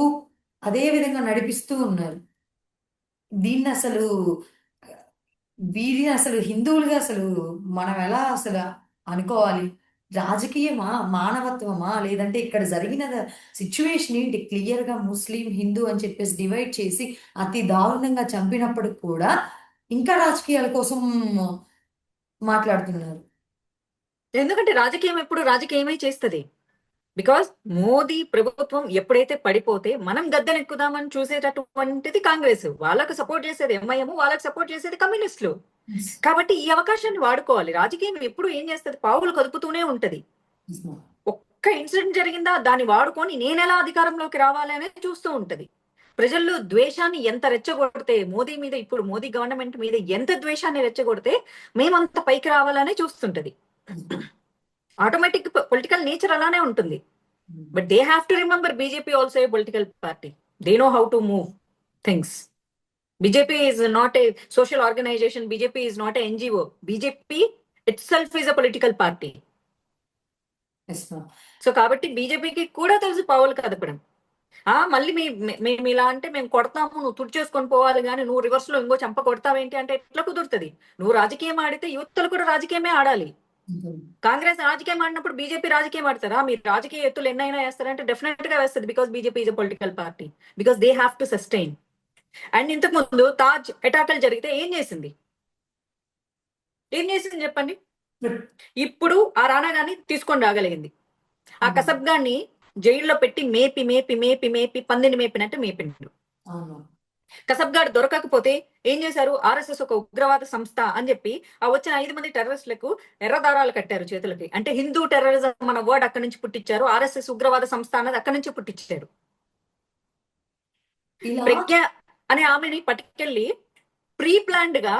అదే విధంగా నడిపిస్తూ ఉన్నారు. దీన్ని అసలు వీరిని అసలు హిందువులుగా అసలు మనం ఎలా అసలు అనుకోవాలి? రాజకీయమా? మానవత్వమా? లేదంటే ఇక్కడ జరిగిన సిచ్యువేషన్ ఏంటి? క్లియర్‌గా ముస్లిం, హిందూ అని చెప్పేసి డివైడ్ చేసి అతి దారుణంగా చంపినప్పటికి కూడా ఇంకా రాజకీయాల కోసం మాట్లాడుతున్నారు. ఎందుకంటే రాజకీయం ఎప్పుడు రాజకీయమే చేస్తుంది. బికాస్ మోదీ ప్రభుత్వం ఎప్పుడైతే పడిపోతే మనం గద్దెనెక్కుదామని చూసేటటువంటిది కాంగ్రెస్, వాళ్ళకు సపోర్ట్ చేసేది ఎంఐఎం, వాళ్ళకి సపోర్ట్ చేసేది కమ్యూనిస్టులు. యెస్. కాబట్టి ఈ అవకాశాన్ని వాడుకోవాలి. రాజకీయం ఎప్పుడు ఏం చేస్తుంది? పావులు కదుపుతూనే ఉంటది. Yes ma'am. ఒక్క ఇన్సిడెంట్ జరిగిందా దాన్ని వాడుకొని నేను ఎలా అధికారంలోకి రావాలి అనేది చూస్తూ ఉంటది. ప్రజల్లో ద్వేషాన్ని ఎంత రెచ్చగొడితే, మోదీ మీద, ఇప్పుడు మోదీ గవర్నమెంట్ మీద ఎంత ద్వేషాన్ని రెచ్చగొడితే మేమంత పైకి రావాలనే చూస్తుంటది. ఆటోమేటిక్ పొలిటికల్ నేచర్ అలానే ఉంటుంది. But they have to remember BJP also a political party. They know how to move things. BJP is not a social organisation, BJP is not a NGO, BJP itself is a political party. Yes ma'am. So కాబట్టి బీజేపీకి కూడా తెలుసు పావులు కదపడం. మళ్ళీ మేము ఇలా అంటే మేము కొడతాము, నువ్వు తుడిచేసుకొని పోవాలి, కానీ నువ్వు రివర్స్ లో ఇంకో చంప కొడతావేంటి అంటే ఎట్లా కుదురుతుంది? నువ్వు రాజకీయం ఆడితే యువతలు కూడా రాజకీయమే ఆడాలి. కాంగ్రెస్ రాజకీయం ఆడినప్పుడు బీజేపీ రాజకీయం ఆడతారా? మీరు రాజకీయ ఎత్తులు ఎన్నైనా వేస్తారంటే డెఫినెట్ గా వేస్తుంది. Because BJP is a political party, because they have to sustain. And ఇంతకు ముందు తాజ్ అటాకులు జరిగితే ఏం చేసింది? చెప్పండి. ఇప్పుడు ఆ రాణా గాని తీసుకొని రాగలిగింది. ఆ కసబ్ గాన్ని జైల్లో పెట్టి మేపి మేపి మేపి మేపి పందిని మేపినట్టు మేపిండు. కసబ్గాడ్ దొరకకపోతే ఏం చేశారు? ఆర్ఎస్ఎస్ ఒక ఉగ్రవాద సంస్థ అని చెప్పి ఆ వచ్చిన 5 మంది టెర్రరిస్టులకు ఎర్రదారాలు కట్టారు చేతులకి. అంటే హిందూ టెర్రరిజం మన వర్డ్ అక్కడి నుంచి పుట్టించారు. ఆర్ఎస్ఎస్ ఉగ్రవాద సంస్థ అన్నది అక్కడి నుంచి పుట్టించారు. ప్రజ్ఞ అనే ఆమెని పట్టుకెళ్ళి ప్రీ ప్లాన్డ్ గా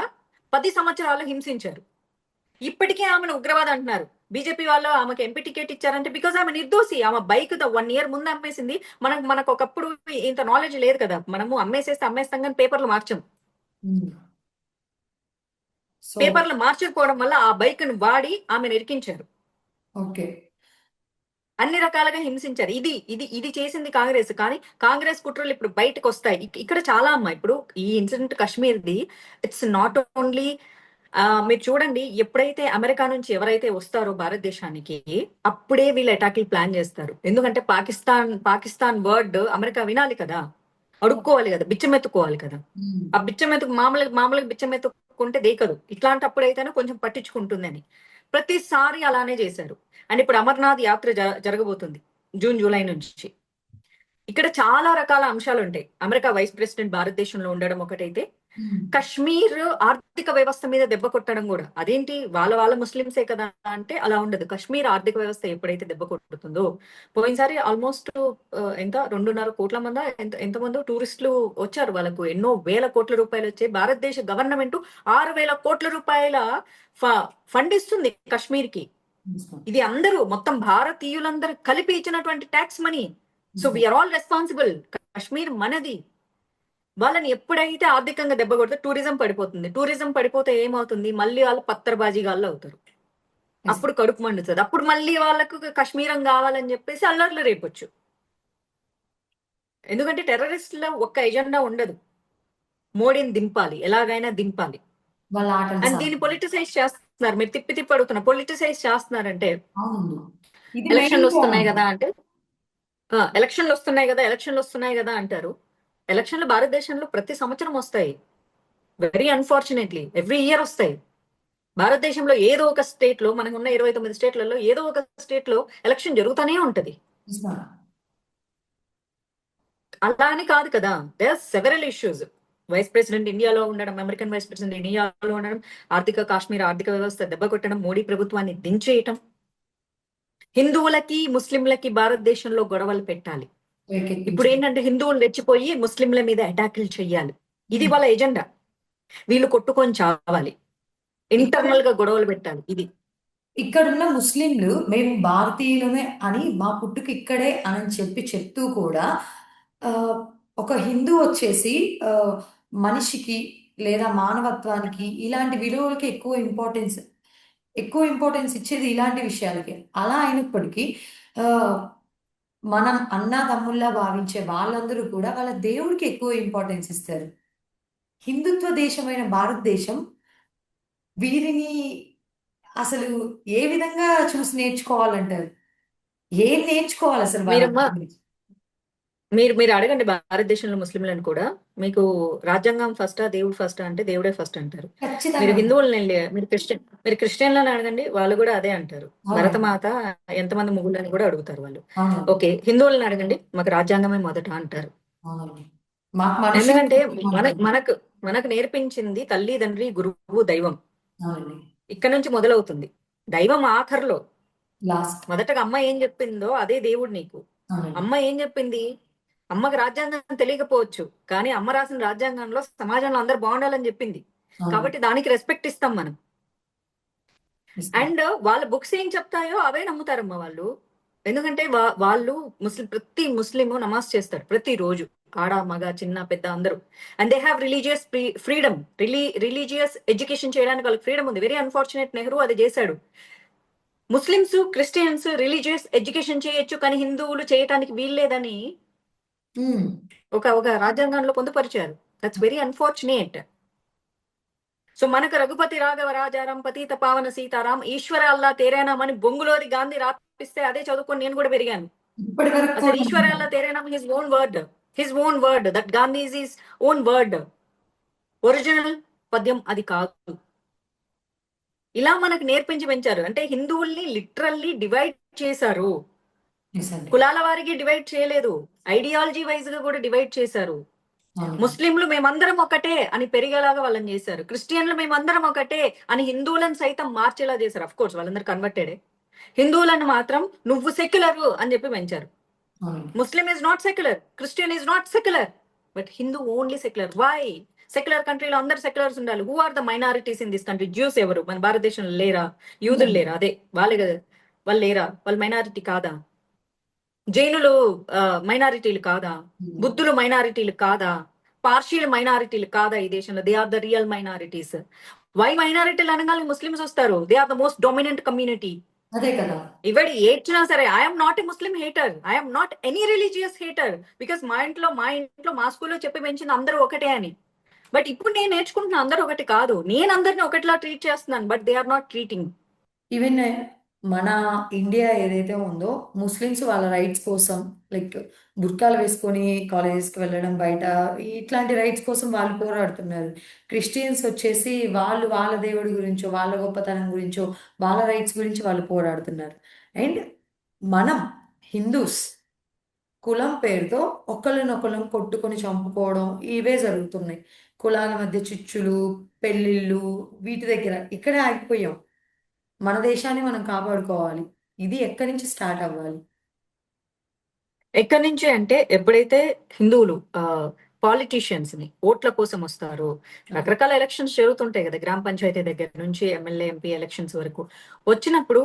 10 సంవత్సరాలు హింసించారు. ఇప్పటికే ఆమెను ఉగ్రవాద అంటున్నారు. బీజేపీ వాళ్ళు ఆమెకు ఎంపీ టికెట్ ఇచ్చారంటే బికాజ్ ఆమె నిర్దోషి. ఆమె బైక్ 1 year ముందు అమ్మేసింది. మనకు ఒకప్పుడు ఇంత నాలెడ్జ్ లేదు కదా, మనము అమ్మేసేస్తే అమ్మేస్తాం కానీ పేపర్లు మార్చాం. సో పేపర్లు మార్చకపోవడం వల్ల ఆ బైక్ ను వాడి ఆమెను ఇరికించారు, ఓకే. అన్ని రకాలుగా హింసించారు. ఇది ఇది ఇది చేసింది కాంగ్రెస్. కానీ కాంగ్రెస్ కుట్రలు ఇప్పుడు బయటకు వస్తాయి. ఇక్కడ చాలా అమ్మా, ఇప్పుడు ఈ ఇన్సిడెంట్ కాశ్మీర్ది ఇట్స్ నాట్ ఓన్లీ. మీరు చూడండి, ఎప్పుడైతే అమెరికా నుంచి ఎవరైతే వస్తారో భారతదేశానికి అప్పుడే వీళ్ళు అటాక్లు ప్లాన్ చేస్తారు. ఎందుకంటే పాకిస్తాన్ వర్డ్ అమెరికా వినాలి కదా, అడుక్కోవాలి కదా, బిచ్చమెత్తుకోవాలి కదా. ఆ బిచ్చమెత్తుకు మామూలుగా బిచ్చమెత్తుకుంటే దేకదు, ఇట్లాంటప్పుడైతేనే కొంచెం పట్టించుకుంటుందని ప్రతిసారి అలానే చేశారు. అండ్ ఇప్పుడు అమర్నాథ్ యాత్ర జరగబోతుంది జూన్ జూలై నుంచి. ఇక్కడ చాలా రకాల అంశాలు ఉంటాయి. అమెరికా వైస్ ప్రెసిడెంట్ భారతదేశంలో ఉండడం ఒకటైతే, కశ్మీర్ ఆర్థిక వ్యవస్థ మీద దెబ్బ కొట్టడం కూడా. అదేంటి, వాళ్ళ ముస్లింసే కదా అంటే అలా ఉండదు. కశ్మీర్ ఆర్థిక వ్యవస్థ ఎప్పుడైతే దెబ్బ కొట్టుతుందో, పోయినసారి ఆల్మోస్ట్ ఎంత 2.5 కోట్ల మంది ఎంతమందో టూరిస్టులు వచ్చారు. వాళ్ళకు ఎన్నో వేల కోట్ల రూపాయలు వచ్చాయి. భారతదేశ గవర్నమెంట్ 6,000 కోట్ల రూపాయల ఫండ్ ఇస్తుంది కశ్మీర్ కి. ఇది అందరూ మొత్తం భారతీయులందరూ కలిపి ఇచ్చినటువంటి tax money. So we are all responsible. Kashmir మనది. వాళ్ళని ఎప్పుడైతే ఆర్థికంగా దెబ్బ కొడితే టూరిజం పడిపోతుంది. టూరిజం పడిపోతే ఏమవుతుంది, మళ్ళీ వాళ్ళు పత్తరబాజీగాళ్ళు అవుతారు. అప్పుడు కడుపు మండుతుంది. అప్పుడు మళ్ళీ వాళ్ళకు కశ్మీరం కావాలని చెప్పేసి అల్లర్లు రేపొచ్చు. ఎందుకంటే టెర్రరిస్టుల ఒక్క ఎజెండా ఉండదు, మోడీని దింపాలి, ఎలాగైనా దింపాలి. అండ్ దీన్ని పొలిటిసైజ్ చేస్తున్నారు. మీరు తిప్పి అడుగుతున్నారు, పొలిటిసైజ్ చేస్తున్నారంటే ఎలక్షన్లు వస్తున్నాయి కదా అంటే, ఎలక్షన్లు వస్తున్నాయి కదా అంటారు. ఎలక్షన్లు భారతదేశంలో ప్రతి సంవత్సరం వస్తాయి. వెరీ అన్ఫార్చునేట్లీ ఎవ్రీ ఇయర్ వస్తాయి. భారతదేశంలో ఏదో ఒక స్టేట్ లో, మనకున్న 29 స్టేట్లలో ఏదో ఒక స్టేట్ లో ఎలక్షన్ జరుగుతూనే ఉంటది. అలా అని కాదు కదా, they are several issues. Vice president ఇండియాలో ఉండడం, అమెరికన్ వైస్ ప్రెసిడెంట్ ఇండియాలో ఉండడం, కాశ్మీర్ ఆర్థిక వ్యవస్థ దెబ్బ కొట్టడం, మోడీ ప్రభుత్వాన్ని దించేయటం, హిందువులకి ముస్లింలకి భారతదేశంలో గొడవలు పెట్టాలి. ఇప్పుడు ఏంటంటే హిందువులు రెచ్చిపోయి ముస్లింల మీద అటాకులు చెయ్యాలి. ఇది వాళ్ళ ఎజెండా. వీళ్ళు కొట్టుకొని చావాలి, ఇంటర్నల్ గా గొడవలు పెట్టాలి. ఇది ఇక్కడున్న ముస్లింలు మేము భారతీయులమే అని, మా పుట్టుక ఇక్కడే అని చెప్తూ కూడా ఒక హిందూ వచ్చేసి మనిషికి లేదా మానవత్వానికి ఇలాంటి విలువలకి ఎక్కువ ఇంపార్టెన్స్ ఇచ్చేది ఇలాంటి విషయాలకి. అలా అయినప్పటికీ మనం అన్నదమ్ముల్లా భావించే వాళ్ళందరూ కూడా వాళ్ళ దేవుడికి ఎక్కువ ఇంపార్టెన్స్ ఇస్తారు. హిందుత్వ దేశమైన భారతదేశం వీరిని అసలు ఏ విధంగా చూసి నేర్చుకోవాలంటారు? ఏం నేర్చుకోవాలి అసలు మీరు అడగండి భారతదేశంలో ముస్లింలను కూడా. మీకు రాజ్యాంగం ఫస్టా, దేవుడు ఫస్టా అంటే దేవుడే ఫస్ట్ అంటారు. మీరు హిందువులని, మీరు క్రిస్టియన్లను అడగండి, వాళ్ళు కూడా అదే అంటారు. భరతమాత ఎంతమంది ముగ్గులని కూడా అడుగుతారు వాళ్ళు. ఓకే, హిందువులను అడగండి, మాకు రాజ్యాంగమే మొదట అంటారు. ఎందుకంటే మనకు నేర్పించింది తల్లి, తండ్రి, గురువు, దైవం. ఇక్కడ నుంచి మొదలవుతుంది. దైవం ఆఖర్లో. మొదటగా అమ్మ ఏం చెప్పిందో అదే దేవుడు నీకు. అమ్మ ఏం చెప్పింది, అమ్మకి రాజ్యాంగం తెలియకపోవచ్చు, కానీ అమ్మ రాసిన రాజ్యాంగంలో సమాజంలో అందరు బాగుండాలని చెప్పింది. కాబట్టి దానికి రెస్పెక్ట్ ఇస్తాం మనం. అండ్ వాళ్ళ బుక్స్ ఏం చెప్తాయో అవే నమ్ముతారమ్మ వాళ్ళు. ఎందుకంటే వాళ్ళు ప్రతి ముస్లిం నమాజ్ చేస్తారు ప్రతి రోజు, ఆడ మగ చిన్న పెద్ద అందరూ. And they have religious freedom. Religious education చేయడానికి వాళ్ళకి ఫ్రీడమ్ ఉంది. వెరీ అన్ఫార్చునేట్, నెహ్రూ అది చేశాడు. ముస్లిమ్స్, క్రిస్టియన్స్ రిలీజియస్ ఎడ్యుకేషన్ చేయొచ్చు, కానీ హిందువులు చేయటానికి వీల్లేదని ఒక రాజ్యాంగంలో పొందుపరిచారు. That's very unfortunate. సో మనకు రఘుపతి రాఘవ రాజారాం పతీత పావన సీతారాం ఈశ్వర అల్లా తేరేనాం అని బొంగులోని గాంధీ రాపిస్తే అదే చదువుకొని నేను కూడా పెరిగాను. అసలు ఈశ్వర అల్లా తేరేనాం his own word, that Gandhi is his own word. Original పద్యం అది కాదు. ఇలా మనకు నేర్పించి పెంచారు. అంటే హిందువుల్ని లిటరల్లీ డివైడ్ చేశారు. కులాల వారికి డివైడ్ చేయలేదు, ఐడియాలజీ వైజ్ గా కూడా డివైడ్ చేశారు. ముస్లింలు మేమందరం ఒకటే అని పెరిగేలాగా వాళ్ళని చేశారు. క్రిస్టియన్లు మేమందరం ఒకటే అని హిందువులను సైతం మార్చేలా చేశారు. అఫ్ కోర్స్ వాళ్ళందరూ కన్వర్టెడే. హిందువులను మాత్రం నువ్వు సెక్యులర్ అని చెప్పి పెంచారు. Muslim is not secular, Christian is not secular, but Hindu only secular. Why? Secular కంట్రీలో అందరు సెక్యులర్స్ ఉండాలి. Who are the minorities in this country? Jews ఎవరు మన భారతదేశంలో లేరా? యూదులు ఉందండి. లేరా? అదే వాళ్ళే కదా, వాళ్ళు లేరా? వాళ్ళు మైనారిటీ కాదా? జైనులు మైనారిటీలు కాదా? ఉమ్. బుద్ధులు మైనారిటీలు కాదా? పార్షియల్ మైనారిటీలు కాదా ఈ దేశంలో? They are the real minorities. Why మైనారిటీలు అనగానే ముస్లిమ్స్ వస్తారు? They are the most dominant community. అదే కదా. ఇవాడు ఏడ్చినా సరే, I'm not a Muslim hater, I'm not any religious hater, because మా ఇంట్లో మా స్కూల్లో చెప్పి పెంచింది అందరూ ఒకటే అని. బట్ ఇప్పుడు నేను నేర్చుకుంటున్నా అందరూ ఒకటి కాదు. నేను అందరిని ఒకటిలా ట్రీట్ చేస్తున్నాను, but they are not treating. Even మన ఇండియా ఏదైతే ఉందో ముస్లిమ్స్ వాళ్ళ రైట్స్ కోసం లైక్ బుర్కాలు వేసుకొని కాలేజెస్కి వెళ్ళడం బయట ఇట్లాంటి రైట్స్ కోసం వాళ్ళు పోరాడుతున్నారు. క్రిస్టియన్స్ వచ్చేసి వాళ్ళు వాళ్ళ దేవుడి గురించో వాళ్ళ గొప్పతనం గురించో వాళ్ళ రైట్స్ గురించి వాళ్ళు పోరాడుతున్నారు. అండ్ మనం హిందూస్ కులం పేరుతో ఒకళ్ళనొకళ్ళం కొట్టుకొని చంపుకోవడం ఇవే జరుగుతున్నాయి. కులాల మధ్య చిచ్చులు, పెళ్ళిళ్ళు వీటి దగ్గర ఇక్కడే ఆగిపోయాం. మన దేశాన్ని మనం కాపాడుకోవాలి. ఇది ఎక్కడి నుంచి స్టార్ట్ అవ్వాలి? ఎక్కడి నుంచి అంటే, ఎప్పుడైతే హిందువులు పాలిటీషియన్స్ ని ఓట్ల కోసం వస్తారో, అవును. రకరకాల ఎలక్షన్స్ జరుగుతుంటాయి కదా, గ్రామ పంచాయతీ దగ్గర నుంచి ఎమ్మెల్యే ఎంపీ ఎలక్షన్స్ వరకు వచ్చినప్పుడు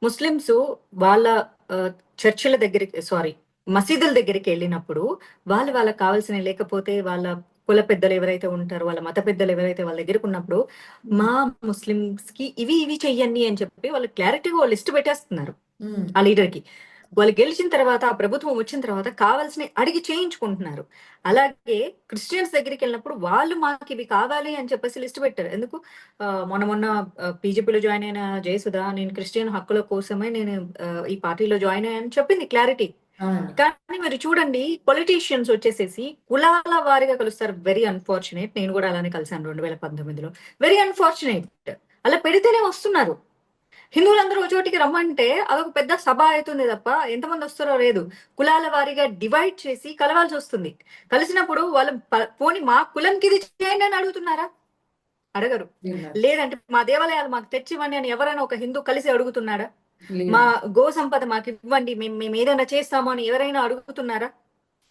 ముస్లిమ్స్ వాళ్ళ ఆ, చర్చిల దగ్గరికి, సారీ, మసీదుల దగ్గరికి వెళ్ళినప్పుడు వాళ్ళకి కావాల్సిన, లేకపోతే వాళ్ళ కుల పెద్దలు ఎవరైతే ఉంటారో, వాళ్ళ మత పెద్దలు ఎవరైతే వాళ్ళ దగ్గరకు ఉన్నప్పుడు, ఉమ్. మా ముస్లిమ్స్ కి ఇవి ఇవి చెయ్యండి అని చెప్పి వాళ్ళు క్లారిటీగా లిస్ట్ పెట్టేస్తున్నారు ఉమ్. ఆ లీడర్ కి. వాళ్ళు గెలిచిన తర్వాత, ఆ ప్రభుత్వం వచ్చిన తర్వాత కావాల్సిన అడిగి చేయించుకుంటున్నారు. అలాగే క్రిస్టియన్స్ దగ్గరికి వెళ్ళినప్పుడు వాళ్ళు మాకు ఇవి కావాలి అని చెప్పేసి లిస్ట్ పెట్టారు. ఎందుకు? మొన్న మొన్న బీజేపీలో జాయిన్ అయిన జయసుధ, నేను క్రిస్టియన్ హక్కుల కోసమే నేను ఈ పార్టీలో జాయిన్ అయ్యానని చెప్పింది క్లారిటీ. అవునండి. కానీ మీరు చూడండి, పొలిటీషియన్స్ వచ్చేసేసి కులాల వారిగా కలుస్తారు. Very unfortunate. నేను కూడా అలానే కలిసాను 2019లో. Very unfortunate. అలా పెడితేనే వస్తున్నారు. హిందువులందరూ ఒక చోటికి రమ్మంటే అదొక పెద్ద సభ అవుతుంది తప్ప ఎంతమంది వస్తారో లేదు. కులాల వారీగా డివైడ్ చేసి కలవాల్సి వస్తుంది. కలిసినప్పుడు వాళ్ళు పోని మా కులంకి ఇది చేయండి అని అడుగుతున్నారా? అడగరు. ఉన్నారు. లేదంటే మా దేవాలయాలు మాకు తెచ్చివ్వండి అని ఎవరైనా ఒక హిందూ కలిసి అడుగుతున్నాడా? మా లేదు. గో సంపద మాకు ఇవ్వండి, మేము ఏదైనా చేస్తాము అని ఎవరైనా అడుగుతున్నారా?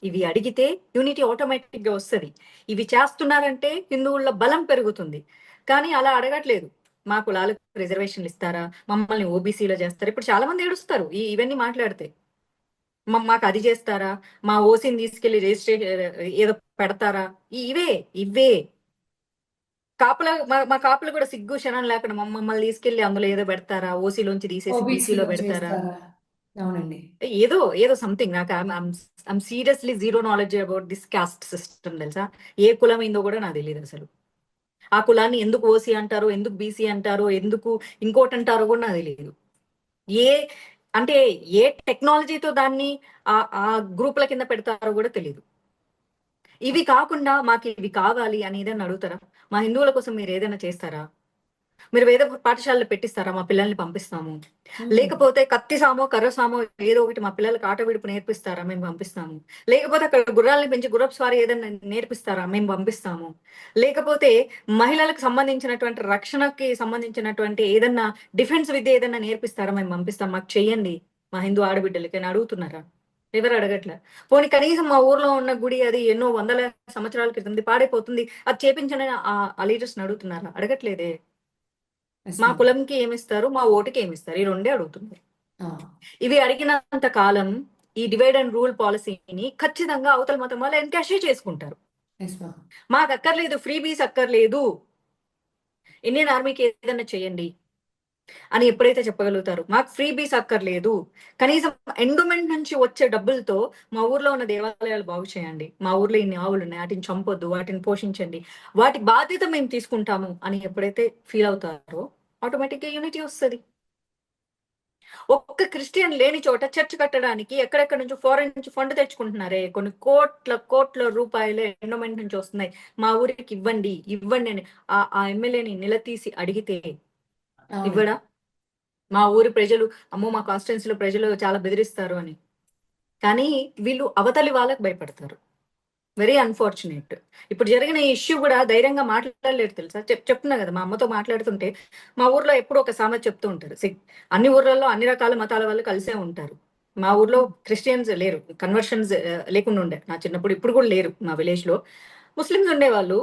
ఇవి అడిగితే యూనిటీ ఆటోమేటిక్ గా వస్తుంది. ఇవి చేస్తున్నారంటే హిందువుల బలం పెరుగుతుంది. కానీ అలా అడగట్లేదు. మా కులాలకు రిజర్వేషన్లు ఇస్తారా, మమ్మల్ని ఓబీసీలో చేస్తారా? ఇప్పుడు చాలా మంది ఏడుస్తారు ఇవన్నీ మాట్లాడితే. మాకు అది చేస్తారా, మా ఓసీని తీసుకెళ్లి రిజిస్ట్రేషన్ ఏదో పెడతారా? ఇవే ఇవే కాపుల మా కాపులు కూడా సిగ్గు శనం లేకుండా మమ్మల్ని తీసుకెళ్లి అందులో ఏదో పెడతారా, ఓసీలోంచి తీసేసి బీసీలో ఓబీసీలో పెడతారా? చేస్తారా? అవునండి. ఏదో ఏదో సంథింగ్. నాకు I'm seriously zero knowledge about this cost system, తెలుసా? ఏ కులం ఏందో కూడా నాకు తెలియదు అసలు. ఆ కులాన్ని ఎందుకు ఓసీ అంటారో, ఎందుకు బీసీ అంటారో, ఎందుకు ఇంకోటి అంటారో కూడా నాకు తెలియదు. ఏ అంటే ఏ టెక్నాలజీతో దాన్ని ఆ ఆ గ్రూపుల కింద పెడతారో కూడా తెలియదు. ఇవి కాకుండా మాకు ఇవి కావాలి అని ఏదైనా అడుగుతారా? మా హిందువుల కోసం మీరు ఏదైనా చేస్తారా? మీరు వేద పాఠశాలలో పెట్టిస్తారా? మా పిల్లల్ని పంపిస్తాము. ఉమ్. లేకపోతే కత్తి సామో కర్ర సామో ఏదో ఒకటి మా పిల్లలకి ఆట విడుపు నేర్పిస్తారా? మేము పంపిస్తాము. లేకపోతే అక్కడ గుర్రాలను పెంచి గుర్రపు స్వారీ ఏదైనా నేర్పిస్తారా? మేము పంపిస్తాము. లేకపోతే మహిళలకు సంబంధించినటువంటి రక్షణకి సంబంధించినటువంటి ఏదన్నా డిఫెన్స్ విద్య ఏదైనా నేర్పిస్తారా? మేము పంపిస్తాం. మాకు చెయ్యండి మా హిందూ ఆడబిడ్డలకి అని అడుగుతున్నారా? ఎవరు అడగట్లే. పోనీ కనీసం మా ఊర్లో ఉన్న గుడి అది ఎన్నో వందల సంవత్సరాల క్రితం పాడైపోతుంది, అది చేపించని ఆ లీడర్స్ అడుగుతున్నారా? అడగట్లేదే. ఎస్ మా మ్యామ్. కులంకి ఏమిస్తారు, మా ఓటుకి ఏమిస్తారు, ఈ రెండే అడుగుతున్నారు. ఆ. ఇవి అడిగినంత కాలం ఈ డివైడ్ అండ్ రూల్ పాలసీని ఖచ్చితంగా అవతల మతం వాళ్ళు ఎన్కాషే చేసుకుంటారు. Yes ma'am. మాకు అక్కర్లేదు, ఫ్రీ బీస్ అక్కర్లేదు, ఇండియన్ ఆర్మీకి ఏదైనా చేయండి అని ఎప్పుడైతే చెప్పగలుగుతారు, మాకు ఫ్రీ బీస్ అక్కర్లేదు, కనీసం ఎండోమెంట్ నుంచి వచ్చే డబ్బులతో మా ఊర్లో ఉన్న దేవాలయాలు బాగు చేయండి, మా ఊర్లో ఇన్ని ఆవులు ఉన్నాయి వాటిని చంపొద్దు, వాటిని పోషించండి, వాటి బాధ్యత మేము తీసుకుంటాము అని ఎప్పుడైతే ఫీల్ అవుతారో ఆటోమేటిక్ గా యూనిటీ వస్తుంది. ఒక్క క్రిస్టియన్ లేని చోట చర్చ్ కట్టడానికి ఎక్కడెక్కడ నుంచి ఫారెన్ నుంచి ఫండ్ తెచ్చుకుంటున్నారే, కొన్ని కోట్ల కోట్ల రూపాయలు ఎండోమెంట్ నుంచి వస్తున్నాయి. మా ఊరికి ఇవ్వండి ఇవ్వండి అని ఆ ఎమ్మెల్యేని నిలదీసి అడిగితే అవును. ఇవ్వడా? మా ఊరి ప్రజలు, అమ్మో మా కాన్స్టిట్యున్సీలో ప్రజలు చాలా బెదిరిస్తారు అని. కానీ వీళ్ళు అవతలి వాళ్ళకి భయపడతారు. Very unfortunate. ఇప్పుడు జరిగిన ఈ ఇష్యూ కూడా ధైర్యంగా మాట్లాడలేరు, తెలుసా? చెప్తున్నా కదా, మా అమ్మతో మాట్లాడుతుంటే మా ఊర్లో ఎప్పుడు ఒక సామెత చెప్తూ ఉంటారు. అన్ని ఊర్లలో అన్ని రకాల మతాల వాళ్ళు కలిసే ఉంటారు. మా ఊర్లో క్రిస్టియన్స్ లేరు, కన్వర్షన్స్ లేకుండా ఉండే నా చిన్నప్పుడు. ఇప్పుడు కూడా లేరు మా విలేజ్ లో. ముస్లిమ్స్ ఉండేవాళ్ళు,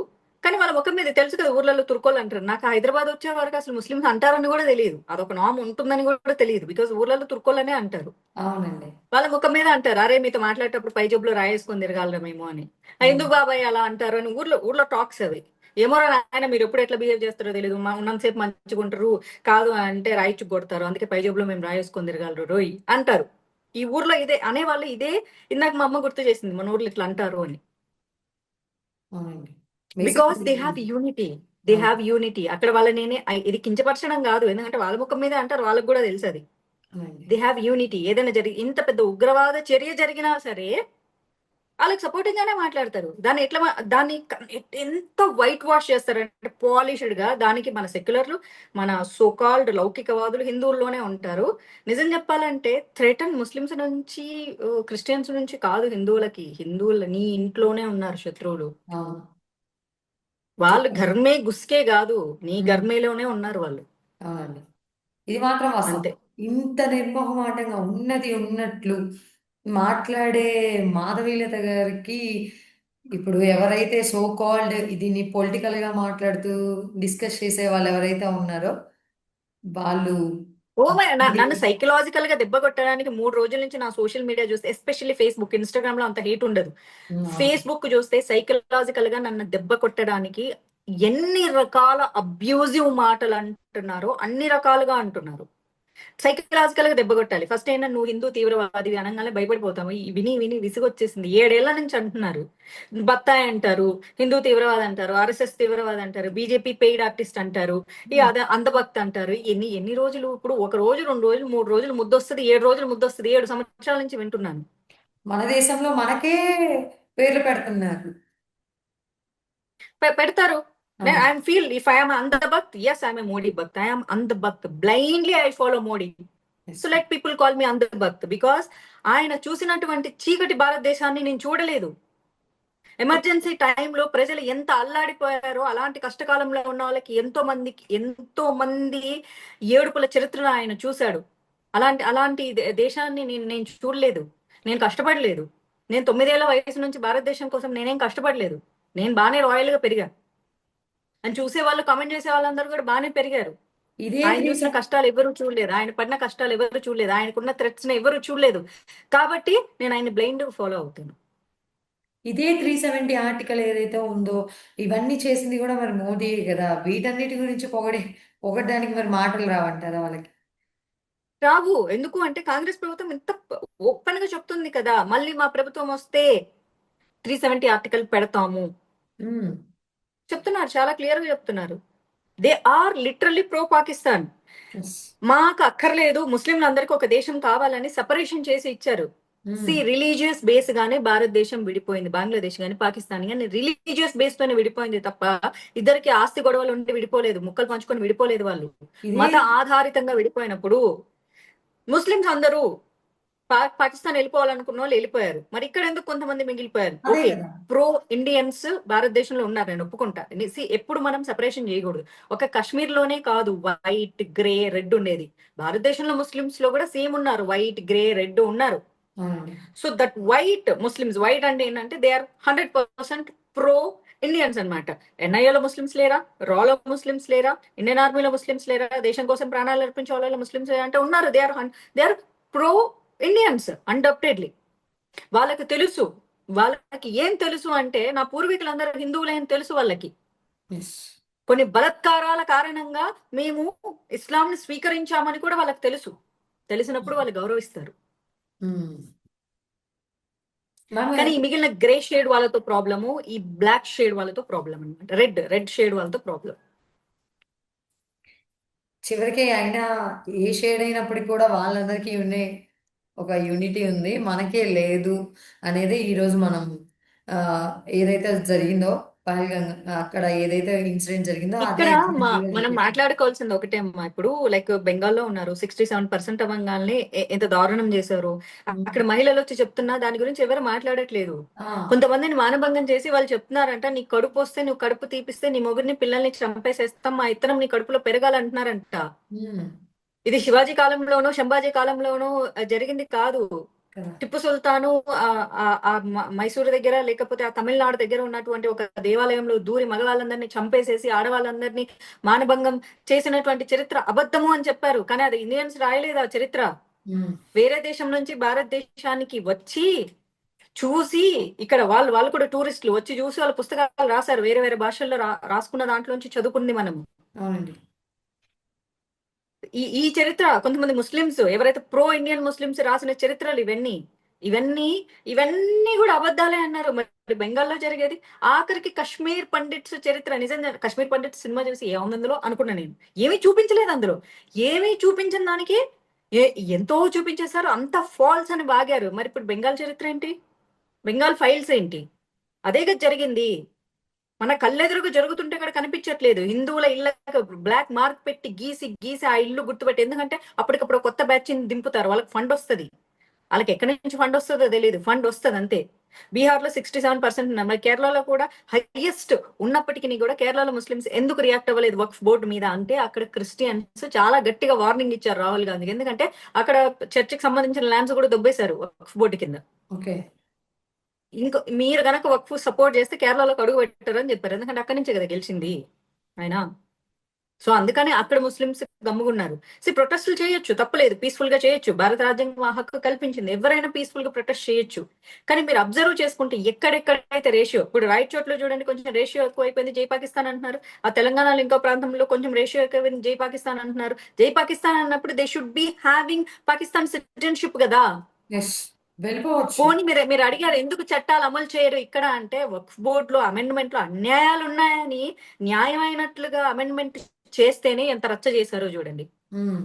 కానీ వాళ్ళ ముఖం మీద తెలుసు కదా, ఊర్లలో తుర్కోలు అంటారు. నాకు హైదరాబాద్ వచ్చే వరకు అసలు ముస్లిమ్స్ అంటారని కూడా తెలియదు, అదొక నామ్ ఉంటుందని కూడా తెలియదు. బికాజ్ ఊర్లలో తుర్కోలనే అంటారు. అవునండి. వాళ్ళ ముఖం మీద అంటారు, అరే మీతో మాట్లాడేటప్పుడు పై జబ్బులు రాయేసుకొని తిరగాలరా మేము అని. ఎందుకు బాబాయ్ అలా అంటారు అని ఊర్లో ఊర్లో టాక్స్ అవి. ఏమో ఆయన మీరు ఎప్పుడు ఎట్లా బిహేవ్ చేస్తారో తెలియదు, మా ఉన్నంతసేపు మంచిగా ఉంటారు, కాదు అంటే రాయిచ్చు కొడతారు, అందుకే పై జబ్బులో మేము రాయేసుకొని తిరగాలరు రోయ్ అంటారు. ఈ ఊర్లో ఇదే అనేవాళ్ళు, ఇదే ఇందాక మా అమ్మ గుర్తు చేసింది మన ఊర్లో ఇట్లా అంటారు అని. అవునండి. Because they basic. Have unity. They have unity. అక్కడ వాళ్ళ నేనే ఇది కించపరచడం కాదు, ఎందుకంటే వాళ్ళ ముఖం మీద అంటారు, వాళ్ళకి కూడా తెలుసు అది. అవునండి. They have unity. ఏదైనా జరిగి ఇంత పెద్ద ఉగ్రవాద చర్య జరిగినా సరే వాళ్ళకి సపోర్టింగ్ గానే మాట్లాడతారు. దాన్ని ఎట్లా దాన్ని ఎంత వైట్ వాష్ చేస్తారంటే పాలిష్డ్ గా. దానికి మన సెక్యులర్లు, మన సోకాల్డ్ లౌకికవాదులు హిందువుల్లోనే ఉంటారు. నిజం చెప్పాలంటే థ్రెటన్ ముస్లిమ్స్ నుంచి క్రిస్టియన్స్ నుంచి కాదు, హిందువులకి. హిందువులు నీ ఇంట్లోనే ఉన్నారు శత్రువులు. అవును. వాళ్ళు చెప్పండి. ఘర్మే గుస్కే కాదు, నీ ఉమ్. గర్మేలోనే ఉన్నారు వాళ్ళు. అవునండి. ఇది మాత్రం వాస్తవం. అంతే. ఇంత నిర్మోహమాటంగా ఉన్నది ఉన్నట్లు మాట్లాడే మాధవీలత గారికి ఇప్పుడు ఎవరైతే సో కాల్డ్ దీన్ని పొలిటికల్ గా మాట్లాడుతూ డిస్కస్ చేసే వాళ్ళు ఎవరైతే ఉన్నారో వాళ్ళు ఓ నన్ను సైకలాజికల్ గా దెబ్బ కొట్టడానికి 3 రోజుల నుంచి నా సోషల్ మీడియా చూస్తే, ఎస్పెషల్లీ ఫేస్బుక్, ఇన్స్టాగ్రామ్ లో అంత హేట్ ఉండదు. అవును. ఫేస్బుక్ చూస్తే సైకలాజికల్ గా నన్ను దెబ్బ కొట్టడానికి ఎన్ని రకాల అబ్యూజివ్ మాటలు అంటున్నారో అన్ని రకాలుగా అంటున్నారు. సైకలాజికల్ గా దెబ్బ కొట్టాలి. ఫస్ట్ అయినా నువ్వు హిందూ తీవ్రవాది అనగానే భయపడిపోతాము. ఈ విని విని విసుగొచ్చేసింది. 7 ఏళ్ల నుంచి అంటున్నారు. బత్తాయి అంటారు, హిందూ తీవ్రవాది అంటారు, ఆర్ఎస్ఎస్ తీవ్రవాది అంటారు, బీజేపీ పెయిడ్ ఆర్టిస్ట్ అంటారు, ఈ అదే అంధభక్తి అంటారు. ఎన్ని ఎన్ని రోజులు? ఇప్పుడు 1 రోజు, 2 రోజులు, 3 రోజులు ముద్దొస్తుంది, 7 రోజులు ముద్దొస్తుంది. 7 సంవత్సరాల నుంచి వింటున్నాను. మన దేశంలో మనకే పేర్లు పెడుతున్నారు. పెడతారు. అవును. I feel if I'm andhbhakt, yes I'm a Modi bhakt. I'm andhbhakt, blindly I follow Modi. Yes. So let people call me andhbhakt, because ఆయన చూసినటువంటి చీకటి భారతదేశాన్ని నేను చూడలేదు. ఎమర్జెన్సీ టైంలో ప్రజలు ఎంత అల్లాడిపోయారో, అలాంటి కష్టకాలంలో ఉన్న వాళ్ళకి ఎంతో మంది ఏడుపుల చరిత్రను ఆయన చూశాడు. అలాంటి అలాంటి దేశాన్ని నేను చూడలేదు. నేను కష్టపడలేదు. నేను 9 ఏళ్ల వయసు నుంచి భారతదేశం కోసం నేనేం కష్టపడలేదు. నేను బాగానే రాయల్ గా పెరిగా. అని చూసే వాళ్ళు, కామెంట్ చేసే వాళ్ళందరూ కూడా బాగానే పెరిగారు. ఇదే ఆయన త్రీ చూసిన కష్టాలు ఎవరు చూడలేదు, ఆయన పడిన కష్టాలు ఎవరు చూడలేదు, ఆయనకున్న థ్రెట్స్ ఎవరు చూడలేదు. కాబట్టి నేను ఆయన బ్లైండ్ ఫాలో అవుతాను. ఇదే 370 ఆర్టికల్ ఏదైతే ఉందో ఇవన్నీ చేసింది కూడా మరి మోదీ కదా. వీటన్నిటి గురించి పొగడడానికి మరి మాటలు రావంటారా వాళ్ళకి? రావు. ఎందుకు అంటే కాంగ్రెస్ ప్రభుత్వం ఇంత ఓపెన్ గా చెప్తుంది కదా, మళ్ళీ మా ప్రభుత్వం వస్తే 370 ఆర్టికల్ పెడతాము. ఉమ్. చెప్తున్నారు, చాలా క్లియర్ గా చెప్తున్నారు. They are literally pro Pakistan. Yes. మాకు అక్కర్లేదు, ముస్లింలందరికీ ఒక దేశం కావాలని సపరేషన్ చేసి ఇచ్చారు. సి ఉమ్. రిలీజియస్ బేస్ గానే భారతదేశం విడిపోయింది, బంగ్లాదేశ్ గానీ పాకిస్తాన్ గానీ రిలీజియస్ బేస్ తోనే విడిపోయింది తప్ప ఇద్దరికి ఆస్తి గొడవలు ఉండి విడిపోలేదు, ముక్కలు పంచుకొని విడిపోలేదు వాళ్ళు. ఇదే. మత ఆధారితంగా విడిపోయినప్పుడు ముస్లింస్ అందరూ పాకిస్తాన్ వెళ్ళిపోవాలనుకున్న వాళ్ళు వెళ్ళిపోయారు. మరి ఇక్కడ ఎందుకు కొంతమంది మిగిలిపోయారు? అదే ఓకే, కదా. ప్రో ఇండియన్స్ భారతదేశంలో ఉన్నారు, నేను ఒప్పుకుంటా. ఎప్పుడు మనం సెపరేషన్ చేయకూడదు. ఒక కాశ్మీర్ లోనే కాదు వైట్ గ్రే రెడ్ ఉండేది, భారతదేశంలో ముస్లిమ్స్ లో కూడా సేమ్ ఉన్నారు, వైట్ గ్రే రెడ్ ఉన్నారు. అవునండి. So that white Muslims, white అంటే ఏంటంటే దే ఆర్ 100% ప్రో ఇండియన్స్ అనమాట. ఎన్ఐఏలో ముస్లిమ్స్ లేరా? రాలో ముస్లిమ్స్ లేరా? ఇండియన్ ఆర్మీలో ముస్లిమ్స్ లేరా? దేశం కోసం ప్రాణాలు అర్పించే వాళ్ళలో ముస్లిమ్స్ అంటే ఉన్నారు. They are pro Indians undoubtedly. వాళ్ళకి తెలుసు. వాళ్ళకి ఏం తెలుసు అంటే నా పూర్వీకులందరూ హిందువులే అని తెలుసు వాళ్ళకి. ఎస్. కొన్ని బలత్కారాల కారణంగా మేము ఇస్లాంని స్వీకరించామని కూడా వాళ్ళకి తెలుసు. తెలిసినప్పుడు వాళ్ళు గౌరవిస్తారు. ఉమ్. మనం కానీ ఈ మిగిలిన గ్రే షేడ్ వాళ్ళతో ప్రాబ్లము, ఈ బ్లాక్ షేడ్ వాళ్ళతో ప్రాబ్లం అనమాట. రెడ్ షేడ్ వాళ్ళతో ప్రాబ్లం. చివరికి అయినా ఏ షేడ్ అయినప్పటికీ కూడా వాళ్ళందరికీ ఉండే ఒక యూనిటీ ఉంది, మనకే లేదు అనేది ఈరోజు మనం ఆ, ఏదైతే జరిగిందో పహల్గామ్, అక్కడ ఏదైతే ఇన్సిడెంట్ జరిగిందో అదే ఇక్కడ ఎగ్జాంపుల్ గా మనం చూపించింది. మాట్లాడుకోవాల్సింది ఒకటే అమ్మా. ఇప్పుడు లైక్ బెంగాల్లో ఉన్నారు, 67% అవ్వగానే ఎంత దారుణం చేశారు. ఉమ్. అక్కడ మహిళలు వచ్చి చెప్తున్నా దాని గురించి ఎవరు మాట్లాడట్లేదు. ఆ. కొంతమందిని మానభంగం చేసి వాళ్ళు చెప్తున్నారంట, నీ కడుపు వస్తే నువ్వు కడుపు తీపిస్తే నీ మొగుడిని పిల్లల్ని చంపేసేస్తాం, మా ఇత్తనం నీ కడుపులో పెరగాలంటున్నారంట. ఉమ్. ఇది శివాజీ కాలంలోనో శంభాజీ కాలంలోనో జరిగింది కాదు. కదా. టిప్పు సుల్తాను మైసూరు దగ్గర లేకపోతే ఆ తమిళనాడు దగ్గర ఉన్నటువంటి ఒక దేవాలయంలో దూరి మగవాళ్ళందరినీ చంపేసేసి ఆడవాళ్ళందరినీ మానభంగం చేసినటువంటి చరిత్ర అబద్ధము అని చెప్పారు. కానీ అది ఇండియన్స్ రాయలేదు ఆ చరిత్ర. ఉమ్, వేరే దేశం నుంచి భారతదేశానికి వచ్చి చూసి ఇక్కడ వాళ్ళు కూడా టూరిస్టులు వచ్చి చూసి వాళ్ళ పుస్తకాలు రాశారు. వేరే వేరే భాషల్లో రాసుకున్న దాంట్లోంచి చదువుకుంది మనం. అవునండి. ఈ చరిత్ర కొంతమంది ముస్లిమ్స్ ఎవరైతే ప్రో ఇండియన్ ముస్లిమ్స్ రాసిన చరిత్రలు ఇవన్నీ ఇవన్నీ ఇవన్నీ కూడా అబద్ధాలే అన్నారు. మరి బెంగాల్లో జరిగేది ఆఖరికి కశ్మీర్ పండిట్స్ చరిత్ర. నిజంగా కశ్మీర్ పండిట్స్ సినిమా చూసి ఏముంది అందులో అనుకున్నా నేను. ఏమీ చూపించలేదు అందులో. ఏమీ చూపించిన దానికి ఏ ఎంతో చూపించేశారు. అంత ఫాల్స్ అని బాగారు. మరి ఇప్పుడు బెంగాల్ చరిత్ర ఏంటి? బెంగాల్ ఫైల్స్ ఏంటి? అదే కదా జరిగింది. మన కళ్ళెదురుగా జరుగుతుంటే ఇక్కడ కనిపించట్లేదు. హిందువుల ఇళ్ళకి బ్లాక్ మార్క్ పెట్టి గీసి గీసి ఆ ఇల్లు గుర్తుపెట్టి, ఎందుకంటే అప్పటికప్పుడు కొత్త బ్యాచ్ దింపుతారు. వాళ్ళకి ఫండ్ వస్తుంది. వాళ్ళకి ఎక్కడి నుంచి ఫండ్ వస్తుందో తెలియదు. ఫండ్ వస్తుంది అంతే. బీహార్లో 67% ఉన్నారు. మరి కేరళలో కూడా హైయెస్ట్ ఉన్నప్పటికీ కూడా కేరళలో ముస్లిమ్స్ ఎందుకు రియాక్ట్ అవ్వలేదు వక్ఫ్ బోర్డు మీద అంటే అక్కడ క్రిస్టియన్స్ చాలా గట్టిగా వార్నింగ్ ఇచ్చారు రాహుల్ గాంధీకి. ఎందుకంటే అక్కడ చర్చికి సంబంధించిన ల్యాండ్స్ కూడా దొబ్బేశారు వక్ఫ్ బోర్డు కింద. ఓకే. ఇంకో మీరు గనక వక్ఫ్ సపోర్ట్ చేస్తే కేరళలోకి అడుగు పెట్టారు అని చెప్పారు. ఎందుకంటే అక్కడి నుంచే కదా గెలిచింది ఆయన. సో అందుకని అక్కడ ముస్లిమ్స్ గమ్ముకున్నారు. ప్రొటెస్టులు చేయొచ్చు, తప్పలేదు. పీస్ఫుల్ గా చేయొచ్చు. భారత రాజ్యాంగం ఆ హక్కు కల్పించింది. ఎవరైనా పీస్ఫుల్ గా ప్రొటెస్ట్ చేయొచ్చు. కానీ మీరు అబ్జర్వ్ చేసుకుంటే ఎక్కడెక్కడైతే రేషియో, ఇప్పుడు రైట్ చోట్ల చూడండి కొంచెం రేషియో ఎక్కువైపోయింది జై పాకిస్తాన్ అంటున్నారు. ఆ తెలంగాణలో ఇంకో ప్రాంతంలో కొంచెం రేషియో ఎక్కువైంది జై పాకిస్తాన్ అంటున్నారు. జై పాకిస్తాన్ అన్నప్పుడు they should be having Pakistan citizenship కదా. ఎస్, వెళ్ళిపోవచ్చు. పోనీ మీరు అడిగారు ఎందుకు చట్టాలు అమలు చేయరు ఇక్కడ అంటే, వక్ఫ్ బోర్డ్ లో అమెండ్మెంట్ లో అన్యాయాలు ఉన్నాయని న్యాయమైనట్లుగా అమెండ్మెంట్ చేస్తేనే ఎంత రచ్చ చేశారో చూడండి. ఉమ్,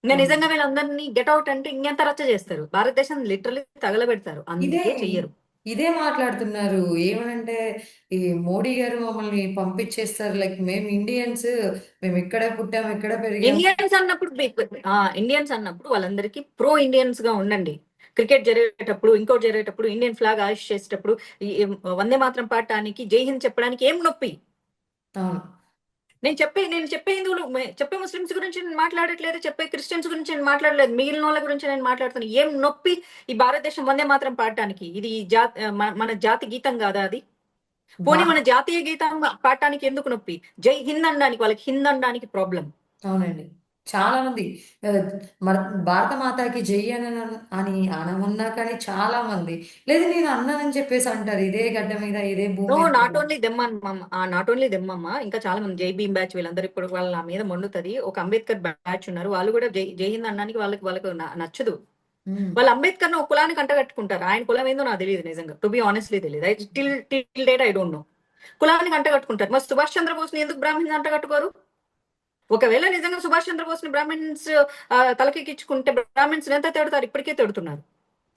ఇంకా అవును. నిజంగా వీళ్ళందరినీ గెట్అవుట్ అంటే ఇంకెంత రచ్చ చేస్తారు. భారతదేశం లిటరలీ తగలబెడతారు. ఇదే అందుకే చెయ్యరు. ఇదే మాట్లాడుతున్నారు. ఏమనంటే ఈ మోడీ గారు మమ్మల్ని పంపించేస్తారు, లైక్ మేము ఇండియన్స్, మేము ఎక్కడ పుట్టాం ఎక్కడ పెరిగాం. ఇండియన్స్ అన్నప్పుడు వాళ్ళందరికీ ప్రో ఇండియన్స్ గా ఉండండి. క్రికెట్ జరిగేటప్పుడు ఇంకోటి జరిగేటప్పుడు ఇండియన్ ఫ్లాగ్ ఆయిస్ట్ చేసేటప్పుడు ఈ వందే మాత్రం పాడటానికి జై హింద్ చెప్పడానికి ఏం నొప్పి? అవును. నేను చెప్పే హిందువులు చెప్పే ముస్లిమ్స్ గురించి నేను మాట్లాడట్లేదు, చెప్పే క్రిస్టియన్స్ గురించి నేను మాట్లాడలేదు, మిగిలిన వాళ్ళ గురించి నేను మాట్లాడుతున్నాను. ఏం నొప్పి ఈ భారతదేశం వందే మాత్రం పాడటానికి? ఇది మన జాతి గీతం కాదా అది? బా పోనీ మన జాతీయ గీతం పాడటానికి ఎందుకు నొప్పి? జై హింద్ అనడానికి, వాళ్ళకి హింద్ అనడానికి ప్రాబ్లం. అవునండి. చాలా మంది ఆ, మన భారత మాతాకి జై అని అనమన్నా కానీ చాలా మంది లేదు నేను అన్నానని చెప్పేసి అంటారు. ఇదే గడ్డ మీద ఇదే భూమి నో, మీద నాట్ ఓన్లీ నాట్ ఓన్లీ దెమ్మమ్మ, ఇంకా చాలా మంది జై భీమ్ బ్యాచ్ వీళ్ళందరూ ఇప్పుడు వాళ్ళ నా మీద మండుతుంది. ఒక అంబేద్కర్ బ్యాచ్ ఉన్నారు, వాళ్ళు కూడా జై హింద్ అనడానికి వాళ్ళకు నచ్చదు. ఉమ్, వాళ్ళు అంబేద్కర్ ఒక కులానికి అంటగట్టుకుంటారు. ఆయన కులం ఏందో నాకు తెలియదు నిజంగా, టు బి ఆనెస్ట్లీ తెలియదు. Till date I don't know. కులానికి అంటగట్టుకుంటారు. మరి సుభాష్ చంద్రబోస్ ని ఎందుకు బ్రాహ్మణ్స్ అంటగట్టుకోరు? ఒకవేళ నిజంగా సుభాష్ చంద్రబోస్ ని బ్రాహ్మణ్స్ తలకెక్కించుకుంటే బ్రాహ్మణ్స్ ఎంత తిడతారు? ఇప్పటికే తిడుతున్నారు.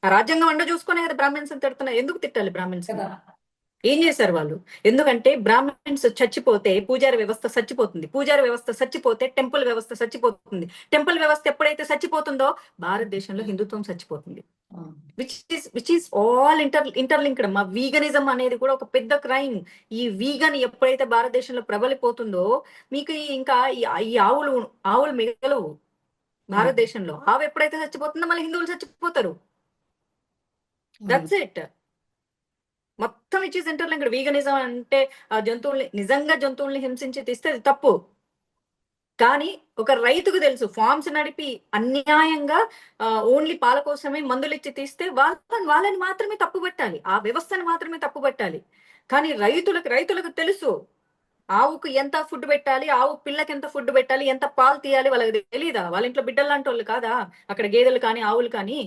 ఆ రాజ్యాంగం అండ చూసుకునే కదా బ్రాహ్మణ్స్ తిడుతున్నారు. ఎందుకు తిట్టాలి బ్రాహ్మణ్స్ ని? కదా. ఏం చేశారు వాళ్ళు? ఎందుకంటే బ్రాహ్మణ్స్ చచ్చిపోతే పూజారి వ్యవస్థ చచ్చిపోతుంది. పూజారి వ్యవస్థ చచ్చిపోతే టెంపుల్ వ్యవస్థ చచ్చిపోతుంది. టెంపుల్ వ్యవస్థ ఎప్పుడైతే చచ్చిపోతుందో భారతదేశంలో హిందుత్వం చచ్చిపోతుంది. అవును. Which is all interlinked. మా వీగనిజం అనేది కూడా ఒక పెద్ద క్రైమ్. ఈ వీగన్ ఎప్పుడైతే భారతదేశంలో ప్రబలిపోతుందో మీకు ఇంకా ఈ ఆవులు మిగలవు అవును. భారతదేశంలో. ఆవు ఎప్పుడైతే చచ్చిపోతుందో మళ్ళీ హిందువులు చచ్చిపోతారు. అవును. That's it. మొత్తం ఇట్ ఈస్ ఇంటర్లింక్డ్. వీగనిజం అంటే నిజంగా జంతువుల్ని హింసించి తీస్తే అది తప్పు. కానీ ఒక రైతుకు తెలుసు ఫార్మ్స్ నడిపి అన్యాయంగా ఓన్లీ పాల కోసమే మందులు ఇచ్చి తీస్తే వాళ్ళని మాత్రమే తప్పు పెట్టాలి, ఆ వ్యవస్థను మాత్రమే తప్పు పెట్టాలి. కానీ రైతులకు తెలుసు ఆవుకు ఎంత ఫుడ్ పెట్టాలి, ఆవు పిల్లకి ఎంత ఫుడ్ పెట్టాలి, ఎంత పాలు తీయాలి. వాళ్ళకి తెలీదా? వాళ్ళ ఇంట్లో బిడ్డలు లాంటి వాళ్ళు కాదా అక్కడ గేదెలు కానీ ఆవులు కానీ?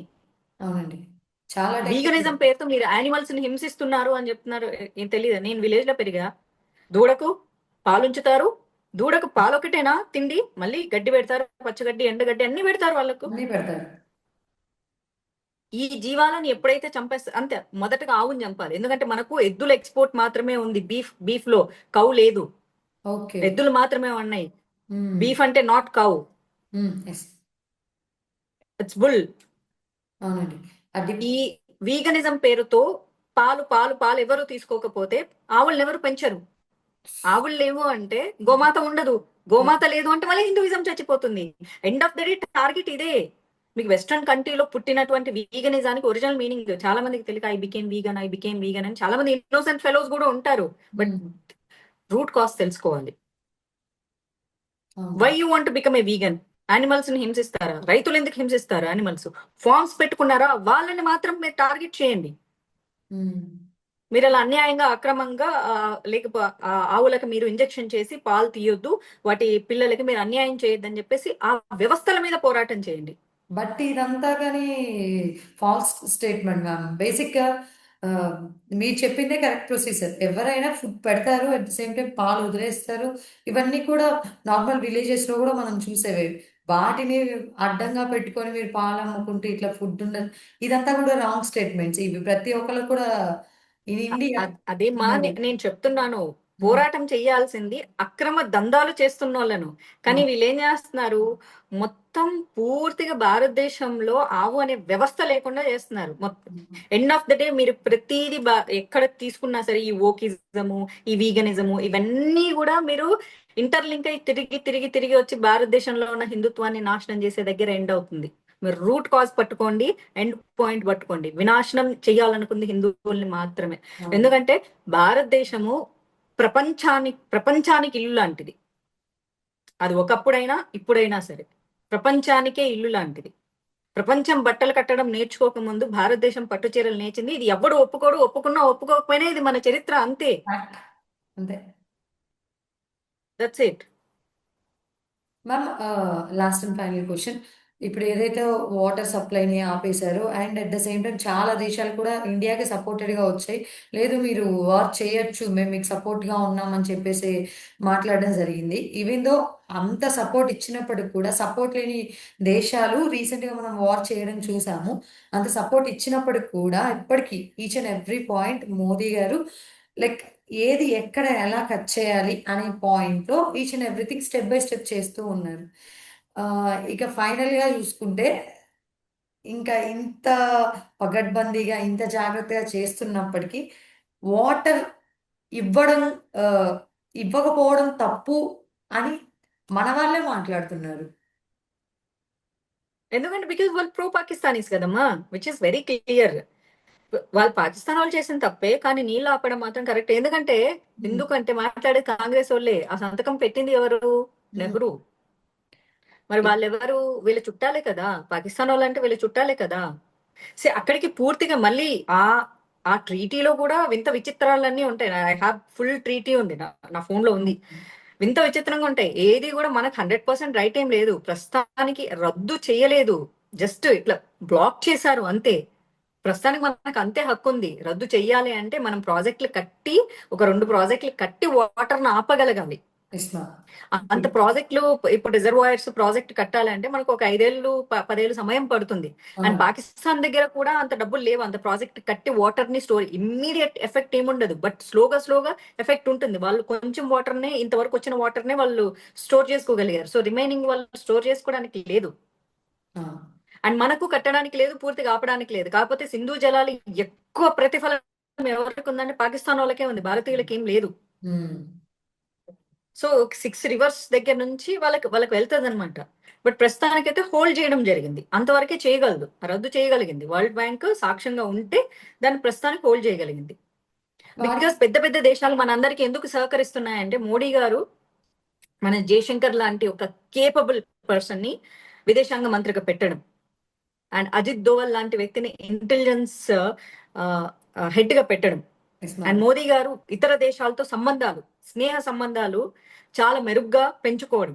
అవునండి. చాలా టెక్నిక్. వీగనిజం పేరుతో మీరు యానిమల్స్ ని హింసిస్తున్నారు అని చెప్తున్నారు. ఏం తెలియదు. నేను విలేజ్ లో పెరిగా. దూడకు పాలుంచుతారు. దూడకు పాలు ఒకటేనా తిండి? మళ్ళీ గడ్డి పెడతారు, పచ్చగడ్డి ఎండగడ్డి అన్ని పెడతారు వాళ్ళకు. అన్నీ పెడతారు. ఈ జీవాలను ఎప్పుడైతే చంపేస్తారు అంతే. మొదటగా ఆవుని చంపాలి. ఎందుకంటే మనకు ఎద్దుల ఎక్స్పోర్ట్ మాత్రమే ఉంది. బీఫ్ లో కౌ లేదు. ఓకే. ఎద్దులు మాత్రమే ఉన్నాయి. ఉమ్, బీఫ్ అంటే not cow, yes. It's bull. అవునండి. అది ఈ వీగనిజం పేరుతో పాలు పాలు పాలు ఎవరు తీసుకోకపోతే ఆవులను ఎవరు పెంచరు. ఆవులు లేవు అంటే గోమాత ఉండదు. గోమాత లేదు అంటే మళ్ళీ హిందూయిజం చచ్చిపోతుంది. End of the day target ఇదే. మీకు వెస్ట్రన్ కంట్రీలో పుట్టినటువంటి వీగనిజానికి ఒరిజినల్ మీనింగ్ చాలా మందికి తెలియక ఐ బికేమ్ వీగన్ అని చాలా మంది ఇన్నోసెంట్ ఫెలోస్ కూడా ఉంటారు. బట్ ఉమ్, రూట్ కాజ్ తెలుసుకోవాలి. అవును. Why you want become a vegan? Animals ని హింసిస్తారా? రైతులు ఎందుకు హింసిస్తారు? యానిమల్స్ ఫార్మ్స్ పెట్టుకున్నారా? వాళ్ళని మాత్రం మీరు టార్గెట్ చేయండి. ఉమ్, మీరు అలా అన్యాయంగా అక్రమంగా లేకపో ఆవులకు మీరు ఇంజెక్షన్ చేసి పాలు తీయొద్దు, వాటి పిల్లలకి మీరు అన్యాయం చేయొద్దని చెప్పేసి ఆ వ్యవస్థల మీద పోరాటం చేయండి. బట్ ఇదంతా కానీ ఫాల్స్ స్టేట్మెంట్ మ్యామ్. బేసిక్గా ఆ, మీరు చెప్పిందే కరెక్ట్ ప్రొసీజర్. ఎవరైనా ఫుడ్ పెడతారు, అట్ ద సేమ్ టైం పాలు వదిలేస్తారు. ఇవన్నీ కూడా నార్మల్ విలేజెస్లో కూడా మనం చూసేవే. వాటిని అడ్డంగా పెట్టుకొని మీరు పాలు అమ్ముకుంటే ఇట్లా ఫుడ్ ఉండదు. ఇదంతా కూడా రాంగ్ స్టేట్మెంట్స్ ఇవి. ప్రతి ఒక్కరు కూడా ఇది ఇండియా. అదేమా నేను చెప్తున్నాను, ఉమ్, పోరాటం చేయాల్సింది అక్రమ దందాలు చేస్తున్న వాళ్ళను. కానీ అవును. వీళ్ళు ఏం చేస్తున్నారు, మొత్తం పూర్తిగా భారతదేశంలో ఆవు అనే వ్యవస్థ లేకుండా చేస్తున్నారు. మొత్తం ఎండ్ ఆఫ్ ద డే మీరు ప్రతిదీ ఎక్కడ తీసుకున్నా సరే ఈ ఓకిజము, ఈ వీగనిజము, ఇవన్నీ కూడా మీరు ఇంటర్లింక్ అయి తిరిగి తిరిగి తిరిగి వచ్చి భారతదేశంలో ఉన్న హిందుత్వాన్ని నాశనం చేసే దగ్గర ఎండ్ అవుతుంది. మీరు రూట్ కాజ్ పట్టుకోండి, ఎండ్ పాయింట్ పట్టుకోండి. వినాశనం చేయాలనుకుంది హిందువుల్ని మాత్రమే. అవును. ఎందుకంటే భారతదేశము ప్రపంచానికి ఇల్లు లాంటిది. అది ఒకప్పుడైనా ఇప్పుడైనా సరే ప్రపంచానికే ఇల్లు లాంటిది. ప్రపంచం బట్టలు కట్టడం నేర్చుకోక ముందు భారతదేశం పట్టు చీరలు నేర్చింది. ఇది ఎవ్వడు ఒప్పుకోడు, ఒప్పుకున్నా ఒప్పుకోకపోయినా ఇది మన చరిత్ర, అంతే. Fact. అంతే. That's it. Ma'am, last and final question. ఇప్పుడు ఏదైతే వాటర్ సప్లైని ఆపేశారో and at the same time చాలా దేశాలు కూడా ఇండియాకి సపోర్టెడ్గా వచ్చాయి. లేదు మీరు వార్ చేయొచ్చు, మేము మీకు సపోర్ట్గా ఉన్నామని చెప్పేసి మాట్లాడడం జరిగింది. ఈవెన్ దో అంత సపోర్ట్ ఇచ్చినప్పటికి కూడా సపోర్ట్ లేని దేశాలు రీసెంట్గా మనం వార్ చేయడం చూసాము. అంత సపోర్ట్ ఇచ్చినప్పటికి కూడా ఇప్పటికీ each and every point Modi గారు లైక్ ఏది ఎక్కడ ఎలా కట్ చేయాలి అనే పాయింట్‌లో each and everything step by step చేస్తూ ఉన్నారు. ఇక ఫైనల్‌గా చూసుకుంటే ఇంకా ఇంత పగడ్బందీగా, ఇంత జాగ్రత్తగా చేస్తున్నప్పటికీ వాటర్ ఇవ్వడం ఆహ్, ఇవ్వకపోవడం తప్పు అని మన వాళ్ళే మాట్లాడుతున్నారు. ఎందుకంటే బికాజ్ వాళ్ళు ప్రో పాకిస్తానీస్ కదమ్మా, విచ్ ఇస్ వెరీ క్లియర్. వాళ్ళు పాకిస్తాన్ వాళ్ళు చేసిన తప్పే, కానీ నీళ్ళు ఆపడం మాత్రం కరెక్ట్. ఎందుకంటే హ్మ్. ఎందుకంటే మాట్లాడే కాంగ్రెస్ వాళ్ళే. ఆ సంతకం పెట్టింది ఎవరు? హ్మ్. నెహ్రూ. మరి వాళ్ళెవరు? వీళ్ళ చుట్టాలే కదా. పాకిస్తాన్ వాళ్ళంటే వీళ్ళ చుట్టాలే కదా. అక్కడికి పూర్తిగా మళ్ళీ ఆ ఆ ట్రీటీలో కూడా వింత విచిత్రాలన్నీ ఉంటాయి. ఐ హావ్ ఫుల్ ట్రీటీ ఉంది, నా ఫోన్ లో ఉంది. హ్మ్. వింత విచిత్రంగా ఉంటాయి. ఏది కూడా మనకు 100% రైట్ ఏం లేదు. ప్రస్తుతానికి రద్దు చేయలేదు, జస్ట్ ఇట్లా బ్లాక్ చేశారు అంతే. ప్రస్తుతానికి మనకు అంతే హక్కు ఉంది. రద్దు చెయ్యాలి అంటే మనం ప్రాజెక్టులు కట్టి, ఒక 2 ప్రాజెక్టులు కట్టి వాటర్ ను ఆపగలగాలి. Yes ma'am. అంత ప్రాజెక్టులు, ఇప్పుడు రిజర్వాయర్స్ ప్రాజెక్ట్ కట్టాలంటే మనకు ఒక 5 ఏళ్ళు 10 ఏళ్ళు సమయం పడుతుంది. అండ్ అవును. పాకిస్తాన్ దగ్గర కూడా అంత డబ్బులు లేవు అంత ప్రాజెక్ట్ కట్టి వాటర్ ని స్టోర్. ఇమ్మీడియట్ ఎఫెక్ట్ ఏముండదు, బట్ స్లోగా స్లోగా ఎఫెక్ట్ ఉంటుంది. వాళ్ళు కొంచెం వాటర్ నే, ఇంతవరకు వచ్చిన వాటర్ నే వాళ్ళు స్టోర్ చేసుకోగలిగారు. సో రిమైనింగ్ వాళ్ళు స్టోర్ చేసుకోవడానికి లేదు. ఆ! అండ్ మనకు కట్టడానికి లేదు, పూర్తిగా ఆపడానికి లేదు. కాకపోతే సింధు జలాలు ఎక్కువ ప్రతిఫలం ఎవరికి ఉందంటే పాకిస్తాన్ వాళ్ళకే ఉంది, భారతీయులకి ఏం లేదు. హ్మ్. సో 6 రివర్స్ దగ్గర నుంచి వాళ్ళకి వాళ్ళకి వెళ్తుంది అనమాట. బట్ ప్రస్తుతానికైతే హోల్డ్ చేయడం జరిగింది, అంతవరకే చేయగలదు. రద్దు చేయగలిగింది. వరల్డ్ బ్యాంక్ సాక్ష్యంగా ఉంటే దాన్ని ప్రస్తుతానికి హోల్డ్ చేయగలిగింది. వారి బికాస్ పెద్ద పెద్ద దేశాలు మనందరికి ఎందుకు సహకరిస్తున్నాయంటే మోడీ గారు మన జయశంకర్ లాంటి ఒక కేపబుల్ పర్సన్ ని విదేశాంగ మంత్రిగా పెట్టడం, అండ్ అజిత్ దోవల్ లాంటి వ్యక్తిని ఇంటెలిజెన్స్ హెడ్ గా పెట్టడం, యెస్ అండ్ మ్యామ్. మోదీ గారు ఇతర దేశాలతో సంబంధాలు, స్నేహ సంబంధాలు చాలా మెరుగ్గా పెంచుకోవడం,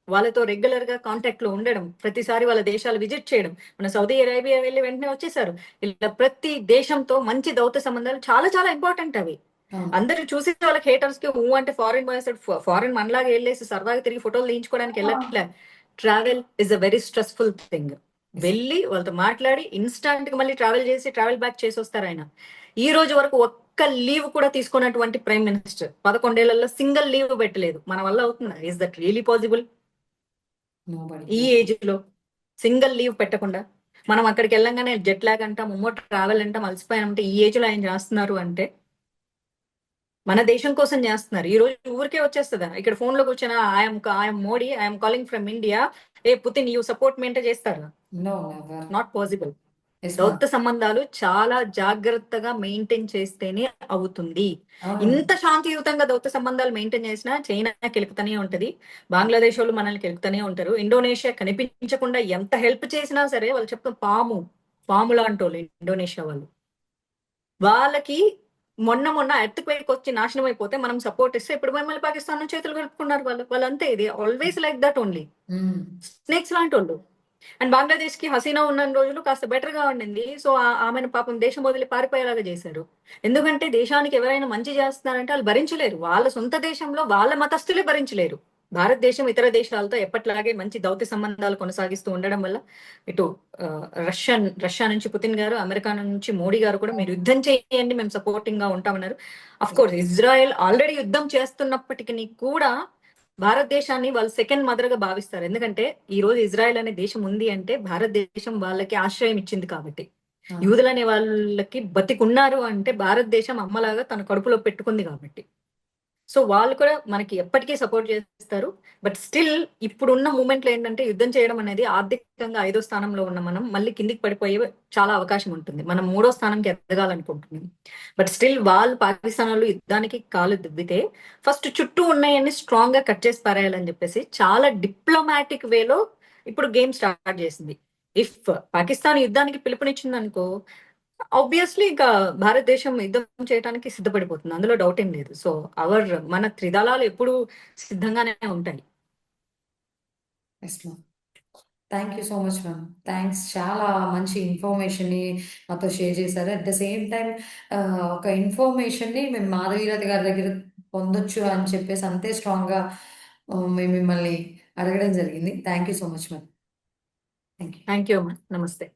వాళ్ళతో రెగ్యులర్ గా కాంటాక్ట్ లో ఉండడం, ప్రతిసారి వాళ్ళ దేశాలు విజిట్ చేయడం. మన సౌదీ అరేబియా వెళ్ళి వెంటనే వచ్చేసారు. ఇలా ప్రతి దేశంతో మంచి దౌత్య సంబంధాలు చాలా చాలా ఇంపార్టెంట్ అవి. అవును. అందరూ చూసి వాళ్ళకి హేటర్స్ కి అంటే ఫారిన్ బాయ్స్, ఫారిన్ మనలాగా వెళ్ళేసి సరదాగా తిరిగి ఫోటోలు తీయించుకోవడానికి ఆ! వెళ్ళట్లే. Travel is a very stressful thing. Yes. వెళ్ళి వాళ్ళతో మాట్లాడి ఇన్స్టాంట్ గా మళ్ళీ ట్రావెల్ చేసి ట్రావెల్ బ్యాక్ చేసి వస్తారు ఆయన. ఈ రోజు వరకు ఒక్క లీవ్ కూడా తీసుకున్నటువంటి ప్రైమ్ మినిస్టర్ 11 ఏళ్లలో సింగిల్ లీవ్ పెట్టలేదు. మన వల్ల అవుతుందా? Is that really possible? Nobody. ఈ ఏజ్ లో సింగిల్ లీవ్ పెట్టకుండా మనం అక్కడికి వెళ్ళంగానే జెట్ లాగ్ అంటాం, ట్రావెల్ అంటాం, అలసిపోయామంటే ఈ ఏజ్ లో ఆయన చేస్తున్నారు అంటే మన దేశం కోసం చేస్తున్నారు. ఈ రోజు ఊరికే వచ్చేస్తుందా ఇక్కడ ఫోన్ లో కూర్చొని I'm Modi, I'm calling from India, hey Putin you support me అంటే చేస్తారు? No never. Not possible. Yes ma'am. దౌత్య సంబంధాలు చాలా జాగ్రత్తగా మెయింటైన్ చేస్తేనే అవుతుంది. అవును. ఇంత శాంతియుతంగా దౌత్య సంబంధాలు మెయింటైన్ చేసినా చైనా కెలుకుతూనే ఉంటది, బంగ్లాదేశ్ వాళ్ళు మనల్ని కెలుకుతూనే ఉంటారు, ఇండోనేషియా కనిపించకుండా ఎంత హెల్ప్ చేసినా సరే వాళ్ళు చెప్తాం పాము లాంటి వాళ్ళు ఇండోనేషియా వాళ్ళు. వాళ్ళకి మొన్న ఎర్త్ క్వేక్ వచ్చి నాశనం అయిపోతే మనం సపోర్ట్ ఇస్తే ఇప్పుడు మళ్ళీ పాకిస్తాన్ నుంచి చేతులు కలుపుకున్నారు వాళ్ళు అంతే. ఇది always like that only. Hmm. Snakes లాంటి వాళ్ళు. అండ్ బంగ్లాదేశ్ కి హసీనా ఉన్న రోజులు కాస్త బెటర్ గా ఉండింది. సో ఆమెను పాపం దేశం వదిలి పారిపోయేలాగా చేశారు. ఎందుకంటే దేశానికి ఎవరైనా మంచి చేస్తున్నారంటే వాళ్ళు భరించలేరు, వాళ్ళ సొంత దేశంలో వాళ్ళ మతస్థులే భరించలేరు. భారతదేశం ఇతర దేశాలతో ఎప్పటిలాగే మంచి దౌత్య సంబంధాలు కొనసాగిస్తూ ఉండడం వల్ల ఇటు ఆ, రష్యా నుంచి పుతిన్ గారు, అమెరికా నుంచి మోడీ గారు కూడా మీరు యుద్ధం చేయండి మేము సపోర్టింగ్ గా ఉంటామన్నారు. అఫ్ కోర్స్ ఇజ్రాయెల్ ఆల్రెడీ యుద్ధం చేస్తున్నప్పటికీ కూడా భారతదేశాన్ని వాళ్ళు సెకండ్ మదర్ గా భావిస్తారు. ఎందుకంటే ఈ రోజు ఇజ్రాయెల్ అనే దేశం ఉంది అంటే భారతదేశం వాళ్ళకి ఆశ్రయం ఇచ్చింది కాబట్టి. ఆ. యూదులు అనే వాళ్ళకి బతికున్నారు అంటే భారతదేశం అమ్మలాగా తన కడుపులో పెట్టుకుంది కాబట్టి. సో వాళ్ళు కూడా మనకి ఎప్పటికీ సపోర్ట్ చేస్తారు. బట్ స్టిల్ ఇప్పుడున్న మూమెంట్ లో ఏంటంటే యుద్ధం చేయడం అనేది ఆర్థికంగా 5వ స్థానంలో ఉన్న మనం మళ్ళీ కిందికి పడిపోయే చాలా అవకాశం ఉంటుంది. మనం 3వ స్థానంకి ఎదగాలనుకుంటున్నాం. బట్ స్టిల్ వాళ్ళు పాకిస్తాన్ వాళ్ళు యుద్ధానికి కాలు దువ్వితే ఫస్ట్ చుట్టూ ఉన్నాయన్ని స్ట్రాంగ్ గా కట్ చేసి పారేయాలని చెప్పేసి చాలా డిప్లొమాటిక్ వేలో ఇప్పుడు గేమ్ స్టార్ట్ చేసింది. ఇఫ్ పాకిస్తాన్ యుద్ధానికి పిలుపునిచ్చింది అనుకో, ఆబ్వియస్లీ ఇంకా భారతదేశం యుద్ధం చేయడానికి సిద్ధపడిపోతుంది, అందులో డౌట్ ఏం లేదు. సో మన త్రిదళాలు ఎప్పుడు సిద్ధంగానే ఉంటాయి. Yes ma'am. Thank you so much ma'am. Thanks. చాలా మంచి ఇన్ఫర్మేషన్ని మాతో షేర్ చేశారు. అట్ ద సేమ్ టైం ఒక ఇన్ఫర్మేషన్ని మేము మాధవీరథ గారి దగ్గర పొందొచ్చు అని చెప్పేసి అంతే స్ట్రాంగ్గా మేము మిమ్మల్ని అడగడం జరిగింది. Thank you so much ma'am. Thank you. Thank you అమ్మా, నమస్తే.